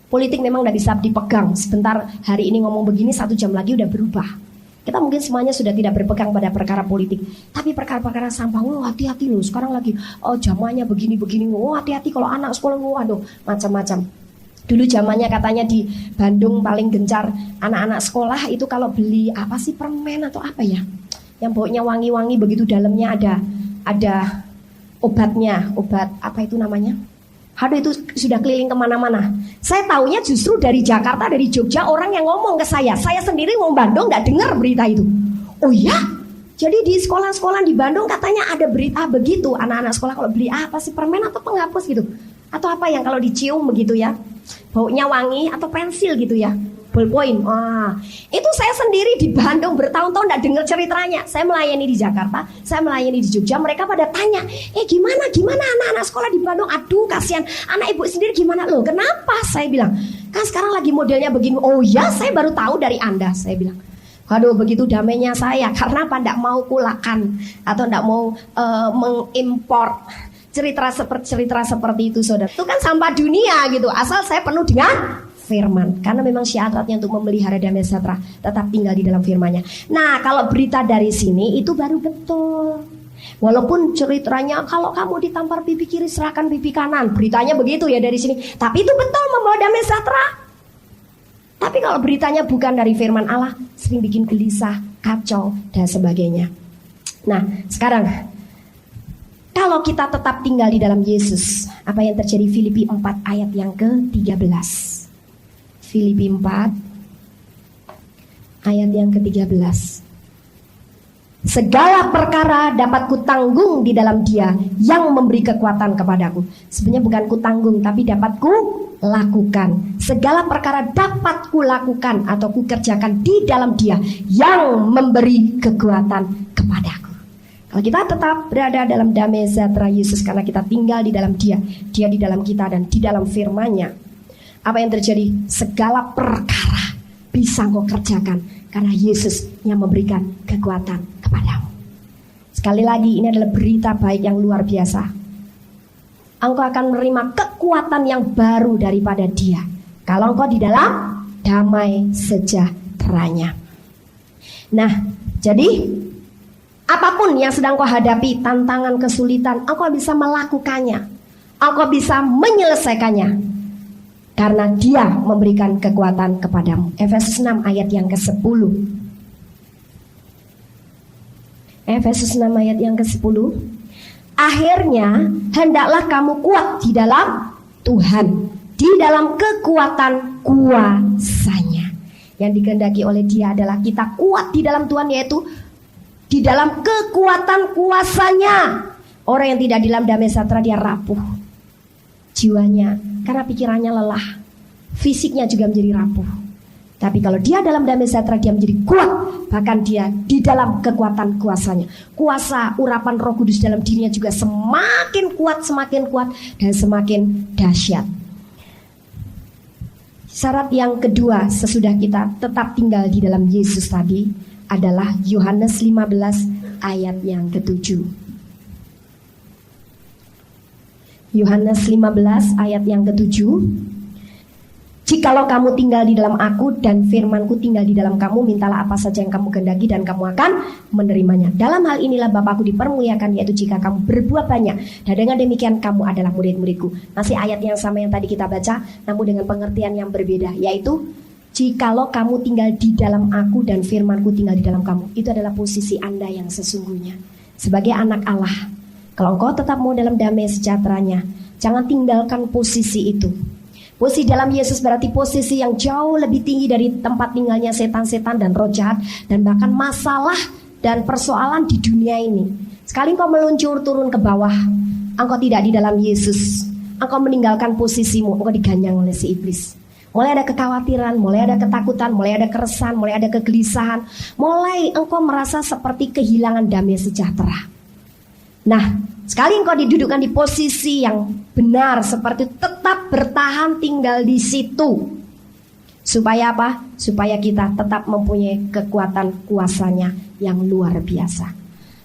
Politik memang tidak bisa dipegang. Sebentar hari ini ngomong begini, 1 jam lagi udah berubah. Kita mungkin semuanya sudah tidak berpegang pada perkara politik, tapi perkara-perkara sampah, hati-hati loh. Sekarang lagi, zamannya begini-begini, hati-hati kalau anak sekolah, aduh, macam-macam. Dulu zamannya katanya di Bandung paling gencar anak-anak sekolah itu kalau beli apa sih, permen atau apa ya, yang baunya wangi-wangi begitu, dalamnya ada obatnya, obat apa itu namanya? Aduh, itu sudah keliling kemana-mana. Saya taunya justru dari Jakarta, dari Jogja, orang yang ngomong ke saya. Saya sendiri mau Bandung nggak dengar berita itu. Oh ya? Jadi di sekolah-sekolah di Bandung katanya ada berita begitu. Anak-anak sekolah kalau beli apa sih, permen atau penghapus gitu, atau apa yang kalau dicium begitu ya, baunya wangi, atau pensil gitu ya, ballpoint. Wah, itu saya sendiri di Bandung bertahun-tahun nggak dengar ceritanya. Saya melayani di Jakarta, saya melayani di Jogja. Mereka pada tanya, gimana anak-anak sekolah di Bandung? Aduh, kasihan. Anak ibu sendiri gimana loh? Kenapa? Saya bilang, kan sekarang lagi modelnya begini. Oh ya, saya baru tahu dari Anda. Saya bilang, waduh, begitu damainya saya. Karena apa? Nggak mau kulakan atau nggak mau mengimpor cerita seperti itu, saudara. Itu kan sampah dunia gitu. Asal saya penuh dengan firman, karena memang syaratnya untuk memelihara damai sejahtera tetap tinggal di dalam firman-Nya. Nah, kalau berita dari sini itu baru betul. Walaupun ceritanya kalau kamu ditampar pipi kiri serahkan pipi kanan, beritanya begitu ya dari sini. Tapi itu betul membawa damai sejahtera. Tapi kalau beritanya bukan dari firman Allah, sering bikin gelisah, kacau dan sebagainya. Nah, sekarang kalau kita tetap tinggal di dalam Yesus, apa yang terjadi? Filipi 4 ayat yang ke-13. Filipi 4 ayat yang ke-13. Segala perkara dapat kutanggung di dalam Dia yang memberi kekuatan kepadaku. Sebenarnya bukan kutanggung, tapi dapat kulakukan. Segala perkara dapat kulakukan atau kukerjakan di dalam Dia yang memberi kekuatan kepadaku. Kalau kita tetap berada dalam damai sejahtera Yesus, karena kita tinggal di dalam Dia, Dia di dalam kita dan di dalam firman-Nya, apa yang terjadi? Segala perkara bisa engkau kerjakan karena Yesus yang memberikan kekuatan kepadamu. Sekali lagi, ini adalah berita baik yang luar biasa. Engkau akan menerima kekuatan yang baru daripada Dia kalau engkau di dalam damai sejahteranya. Nah, jadi apapun yang sedang kau hadapi, tantangan, kesulitan, engkau bisa melakukannya, engkau bisa menyelesaikannya, karena Dia memberikan kekuatan kepadamu. Efesus 6 ayat yang ke-10. Efesus 6 ayat yang ke-10. Akhirnya hendaklah kamu kuat di dalam Tuhan, di dalam kekuatan kuasa-Nya. Yang dikehendaki oleh Dia adalah kita kuat di dalam Tuhan, yaitu di dalam kekuatan kuasa-Nya. Orang yang tidak di dalam damai sejahtera dia rapuh jiwanya, karena pikirannya lelah, fisiknya juga menjadi rapuh. Tapi kalau dia dalam damai sejahtera, dia menjadi kuat. Bahkan dia di dalam kekuatan kuasa-Nya. Kuasa urapan Roh Kudus dalam dirinya juga semakin kuat dan semakin dahsyat. Syarat yang kedua sesudah kita tetap tinggal di dalam Yesus tadi adalah Yohanes 15 ayat yang ke-7. Yohanes 15 ayat yang ke-7. Jikalau kamu tinggal di dalam aku dan firmanku tinggal di dalam kamu, mintalah apa saja yang kamu kehendaki dan kamu akan menerimanya. Dalam hal inilah Bapakku dipermuliakan, yaitu jika kamu berbuat banyak, dan dengan demikian kamu adalah murid-muridku. Masih ayat yang sama yang tadi kita baca, namun dengan pengertian yang berbeda, yaitu jikalau kamu tinggal di dalam aku dan firmanku tinggal di dalam kamu. Itu adalah posisi Anda yang sesungguhnya sebagai anak Allah. Kalau engkau tetap mau dalam damai sejahteranya, jangan tinggalkan posisi itu. Posisi dalam Yesus berarti posisi yang jauh lebih tinggi dari tempat tinggalnya setan-setan dan roh jahat, dan bahkan masalah dan persoalan di dunia ini. Sekali engkau meluncur turun ke bawah, engkau tidak di dalam Yesus, engkau meninggalkan posisimu, engkau diganyang oleh si iblis. Mulai ada kekhawatiran, mulai ada ketakutan, mulai ada keresahan, mulai ada kegelisahan, mulai engkau merasa seperti kehilangan damai sejahtera. Nah, sekali engkau didudukkan di posisi yang benar seperti itu, tetap bertahan tinggal di situ. Supaya apa? Supaya kita tetap mempunyai kekuatan kuasa-Nya yang luar biasa.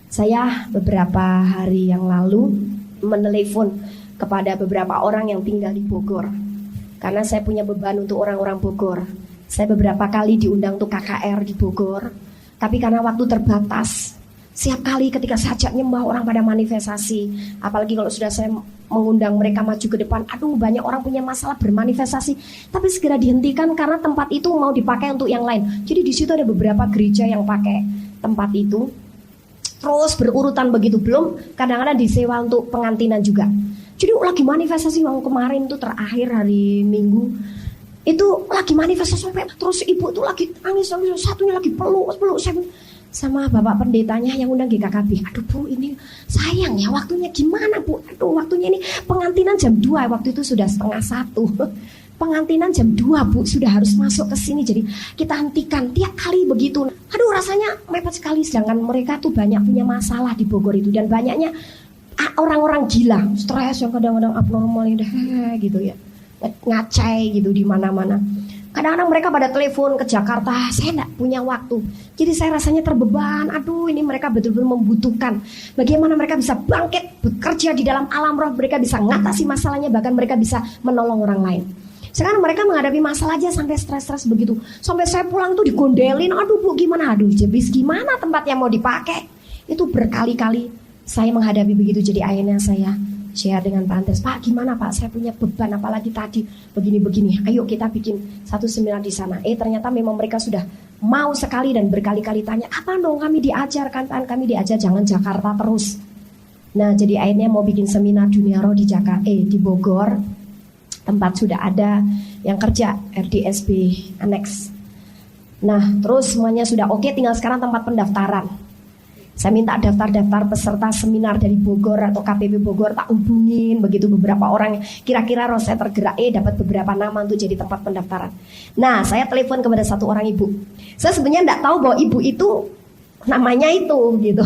Saya beberapa hari yang lalu menelepon kepada beberapa orang yang tinggal di Bogor. Karena saya punya beban untuk orang-orang Bogor. Saya beberapa kali diundang untuk KKR di Bogor. Tapi karena waktu terbatas, setiap kali ketika saya ajak nyembah orang pada manifestasi, apalagi kalau sudah saya mengundang mereka maju ke depan, aduh banyak orang punya masalah bermanifestasi, tapi segera dihentikan karena tempat itu mau dipakai untuk yang lain. Jadi di situ ada beberapa gereja yang pakai tempat itu, terus berurutan begitu, belum kadang-kadang disewa untuk pengantinan juga. Jadi lagi manifestasi, yang kemarin tuh terakhir hari Minggu itu lagi manifestasi sampai terus ibu tuh lagi nangis, satunya lagi peluk saya sama bapak pendetanya yang undang GKKB. Aduh Bu, ini sayang ya waktunya, gimana Bu? Aduh waktunya ini pengantinan jam 2, waktu itu sudah 12:30. Pengantinan jam 2 Bu, sudah harus masuk ke sini. Jadi kita hentikan tiap kali begitu. Aduh rasanya mepet sekali, sedangkan mereka tuh banyak punya masalah di Bogor itu, dan banyaknya orang-orang gila, stres yang kadang-kadang abnormal gitu ya. Ngacai gitu di mana-mana. Kadang-kadang mereka pada telepon ke Jakarta, saya enggak punya waktu. Jadi saya rasanya terbeban. Aduh, ini mereka betul-betul membutuhkan. Bagaimana mereka bisa bangkit, bekerja di dalam alam roh, mereka bisa mengatasi masalahnya, bahkan mereka bisa menolong orang lain. Sekarang mereka menghadapi masalah aja sampai stres-stres begitu. Sampai saya pulang tuh digondelin. Aduh Bu, gimana? Aduh, jebis gimana tempatnya mau dipakai? Itu berkali-kali saya menghadapi begitu. Jadi akhirnya saya share dengan Pak Andes, Pak gimana Pak, saya punya beban apalagi tadi begini-begini, ayo kita bikin satu seminar di sana. Ternyata memang mereka sudah mau sekali dan berkali-kali tanya, apa dong kami diajarkan, kami diajar jangan Jakarta terus. Nah jadi akhirnya mau bikin seminar dunia roh di Jakarta, di Bogor. Tempat sudah ada yang kerja RDSB Annex. Nah terus semuanya sudah oke, tinggal sekarang tempat pendaftaran. Saya minta daftar-daftar peserta seminar dari Bogor atau KPP Bogor, tak hubungin begitu beberapa orang. Kira-kira roh saya tergerak, dapat beberapa nama untuk jadi tempat pendaftaran. Nah saya telepon kepada satu orang ibu. Saya sebenarnya tidak tahu bahwa ibu itu namanya itu gitu.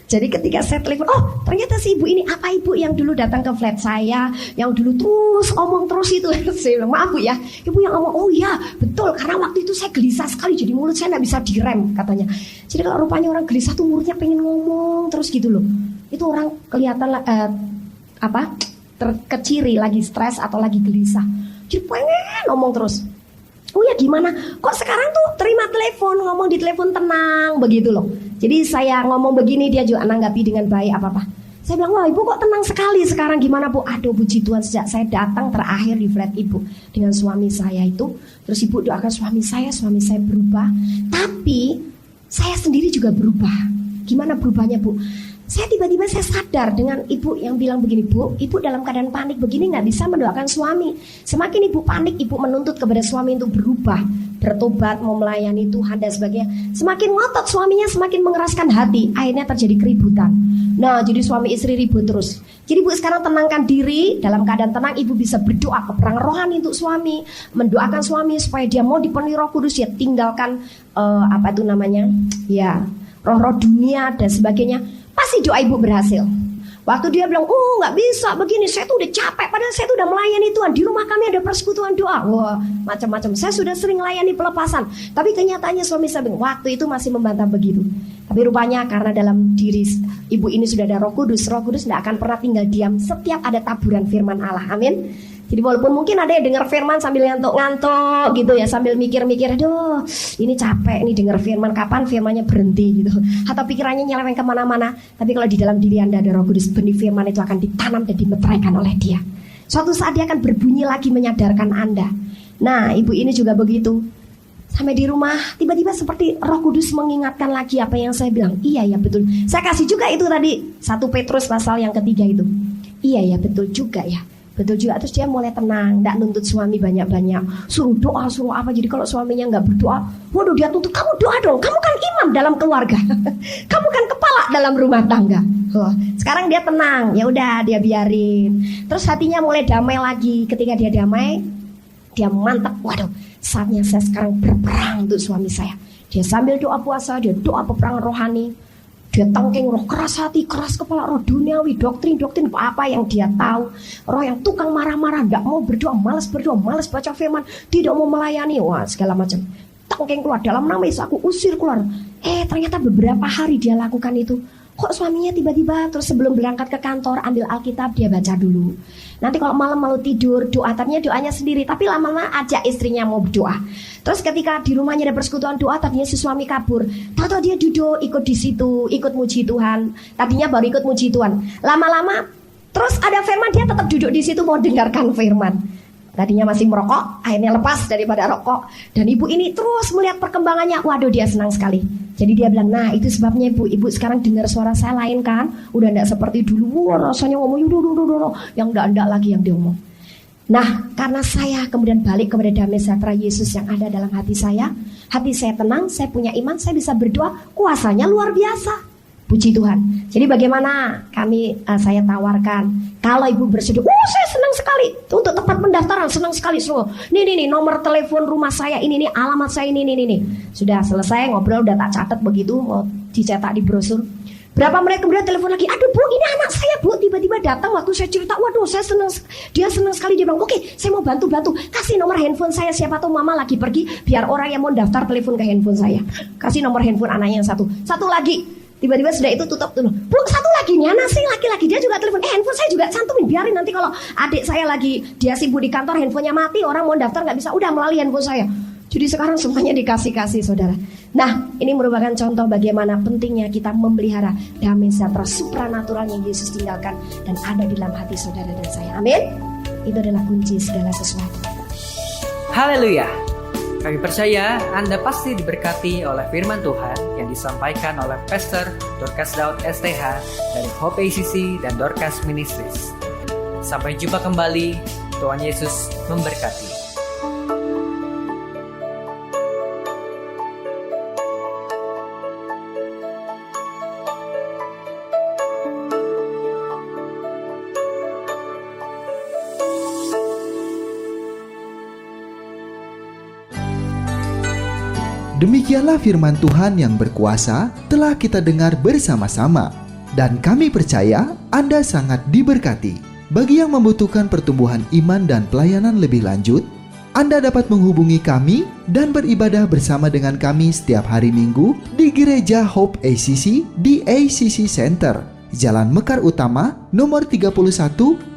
Jadi ketika saya telepon, oh ternyata si ibu ini, apa ibu yang dulu datang ke flat saya, yang dulu terus omong terus itu. Saya bilang, maaf Bu ya, ibu yang ngomong, oh ya betul, karena waktu itu saya gelisah sekali, jadi mulut saya tidak bisa direm katanya. Jadi kalau rupanya orang gelisah tuh mulutnya pengen ngomong terus gitu loh. Itu orang kelihatan terkeciri lagi stres atau lagi gelisah, jadi pengen ngomong terus. Oh ya gimana? Kok sekarang tuh terima telepon, ngomong di telepon tenang begitu loh. Jadi saya ngomong begini, dia juga nanggapi dengan baik apa-apa. Saya bilang, wah ibu kok tenang sekali sekarang, gimana Bu? Aduh puji Tuhan, sejak saya datang terakhir di flat ibu dengan suami saya itu, terus ibu doakan suami saya berubah. Tapi saya sendiri juga berubah. Gimana berubahnya, Bu? Tiba-tiba saya sadar dengan ibu yang bilang begini, Bu, ibu dalam keadaan panik begini nggak bisa mendoakan suami. Semakin ibu panik, ibu menuntut kepada suami untuk berubah, bertobat, mau melayani Tuhan dan sebagainya. Semakin ngotot suaminya, semakin mengeraskan hati. Akhirnya terjadi keributan. Nah, jadi suami istri ribut terus. Jadi ibu sekarang tenangkan diri. Dalam keadaan tenang, ibu bisa berdoa peperangan rohani untuk suami, mendoakan suami supaya dia mau dipenuhi Roh Kudus, ya tinggalkan roh-roh dunia dan sebagainya. Pasti doa ibu berhasil. Waktu dia bilang, nggak bisa begini, saya tuh udah capek, padahal saya tuh udah melayani Tuhan. Di rumah kami ada persekutuan doa. Wah, macam-macam. Saya sudah sering melayani pelepasan. Tapi kenyataannya suami saya bilang, waktu itu masih membantah begitu. Tapi rupanya karena dalam diri ibu ini sudah ada Roh Kudus tidak akan pernah tinggal diam setiap ada taburan firman Allah. Amin. Jadi walaupun mungkin ada yang dengar firman sambil ngantuk gitu ya, sambil mikir-mikir, aduh ini capek nih dengar firman, kapan firmannya berhenti gitu. Atau pikirannya nyeleweng kemana-mana. Tapi kalau di dalam diri Anda ada Roh Kudus, benih firman itu akan ditanam dan dimeteraikan oleh Dia. Suatu saat Dia akan berbunyi lagi menyadarkan Anda. Nah, ibu ini juga begitu. Sampai di rumah tiba-tiba seperti Roh Kudus mengingatkan lagi apa yang saya bilang. Iya ya betul. Saya kasih juga itu tadi 1 Petrus pasal yang ketiga itu. Iya ya betul juga ya. Betul juga. Terus dia mulai tenang, tidak nuntut suami banyak-banyak, suruh doa, suruh apa. Jadi kalau suaminya nggak berdoa, waduh dia tuntut, kamu doa dong, kamu kan imam dalam keluarga, kamu kan kepala dalam rumah tangga. Sekarang dia tenang, ya udah dia biarin. Terus hatinya mulai damai lagi. Ketika dia damai, dia mantap, waduh saatnya saya sekarang berperang untuk suami saya. Dia sambil doa puasa, dia doa peperangan rohani. Dia tangking roh keras hati, keras kepala, roh duniawi, doktrin apa yang dia tahu. Roh yang tukang marah-marah, gak mau berdoa, malas baca firman, tidak mau melayani, wah segala macam. Tangking keluar, dalam nama Yesus aku usir keluar. Ternyata beberapa hari dia lakukan itu. Kok suaminya tiba-tiba terus sebelum berangkat ke kantor ambil Alkitab dia baca dulu. Nanti kalau malam mau tidur doa, tadinya doanya sendiri, tapi lama-lama ajak istrinya mau berdoa. Terus ketika di rumahnya ada persekutuan doa, tadinya si suami kabur. Tahu-tahu dia duduk ikut di situ, ikut muji Tuhan. Tadinya baru ikut muji Tuhan. Lama-lama terus ada firman, dia tetap duduk di situ mau dengarkan firman. Tadinya masih merokok, akhirnya lepas daripada rokok. Dan ibu ini terus melihat perkembangannya. Waduh dia senang sekali. Jadi dia bilang, nah itu sebabnya ibu sekarang dengar suara saya lain kan. Udah enggak seperti dulu. Wah, rasanya ngomong yang enggak lagi yang diomong. Nah karena saya kemudian balik kepada damai sejahtera Yesus yang ada dalam hati saya. Hati saya tenang, saya punya iman, saya bisa berdoa. Kuasanya luar biasa. Puji Tuhan. Jadi bagaimana saya tawarkan, kalau ibu bersedia, saya senang sekali untuk tempat pendaftaran, senang sekali semua. Nih nomor telepon rumah saya ini, alamat saya ini. Sudah selesai ngobrol, udah tak catat begitu, mau dicetak di brosur. Berapa menit kemudian telepon lagi, aduh Bu, ini anak saya Bu, tiba-tiba datang waktu saya cerita, waduh saya senang, dia senang sekali, dia bilang, oke, saya mau bantu, kasih nomor handphone saya, siapa tahu mama lagi pergi, biar orang yang mau daftar telepon ke handphone saya. Kasih nomor handphone anaknya yang satu lagi. Tiba-tiba sudah itu tutup dulu. Bu, satu lagi nih anak saya laki-laki, dia juga telepon. Handphone saya juga cantumin, biarin nanti kalau adik saya lagi dia sibuk di kantor, handphonenya mati, orang mau daftar nggak bisa, udah melalui handphone saya. Jadi sekarang semuanya dikasih saudara. Nah ini merupakan contoh bagaimana pentingnya kita memelihara damai sejahtera supranatural yang Yesus tinggalkan dan ada di dalam hati saudara dan saya. Amin. Itu adalah kunci segala sesuatu. Haleluya. Kami percaya Anda pasti diberkati oleh firman Tuhan yang disampaikan oleh Pastor Dorcas Daud STH dari Hope ACC dan Dorcas Ministries. Sampai jumpa kembali, Tuhan Yesus memberkati. Demikianlah firman Tuhan yang berkuasa telah kita dengar bersama-sama. Dan kami percaya Anda sangat diberkati. Bagi yang membutuhkan pertumbuhan iman dan pelayanan lebih lanjut, Anda dapat menghubungi kami dan beribadah bersama dengan kami setiap hari Minggu di Gereja Hope ACC di ACC Center, Jalan Mekar Utama, nomor 31,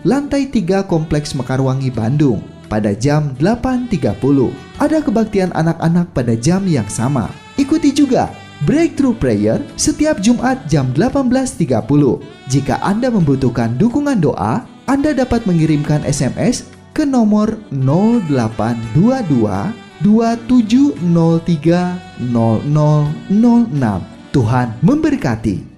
lantai 3 Kompleks Mekarwangi, Bandung. Pada jam 8.30. Ada kebaktian anak-anak pada jam yang sama. Ikuti juga Breakthrough Prayer setiap Jumat jam 18.30. Jika Anda membutuhkan dukungan doa, Anda dapat mengirimkan SMS ke nomor 0822 2703 0006 Tuhan memberkati.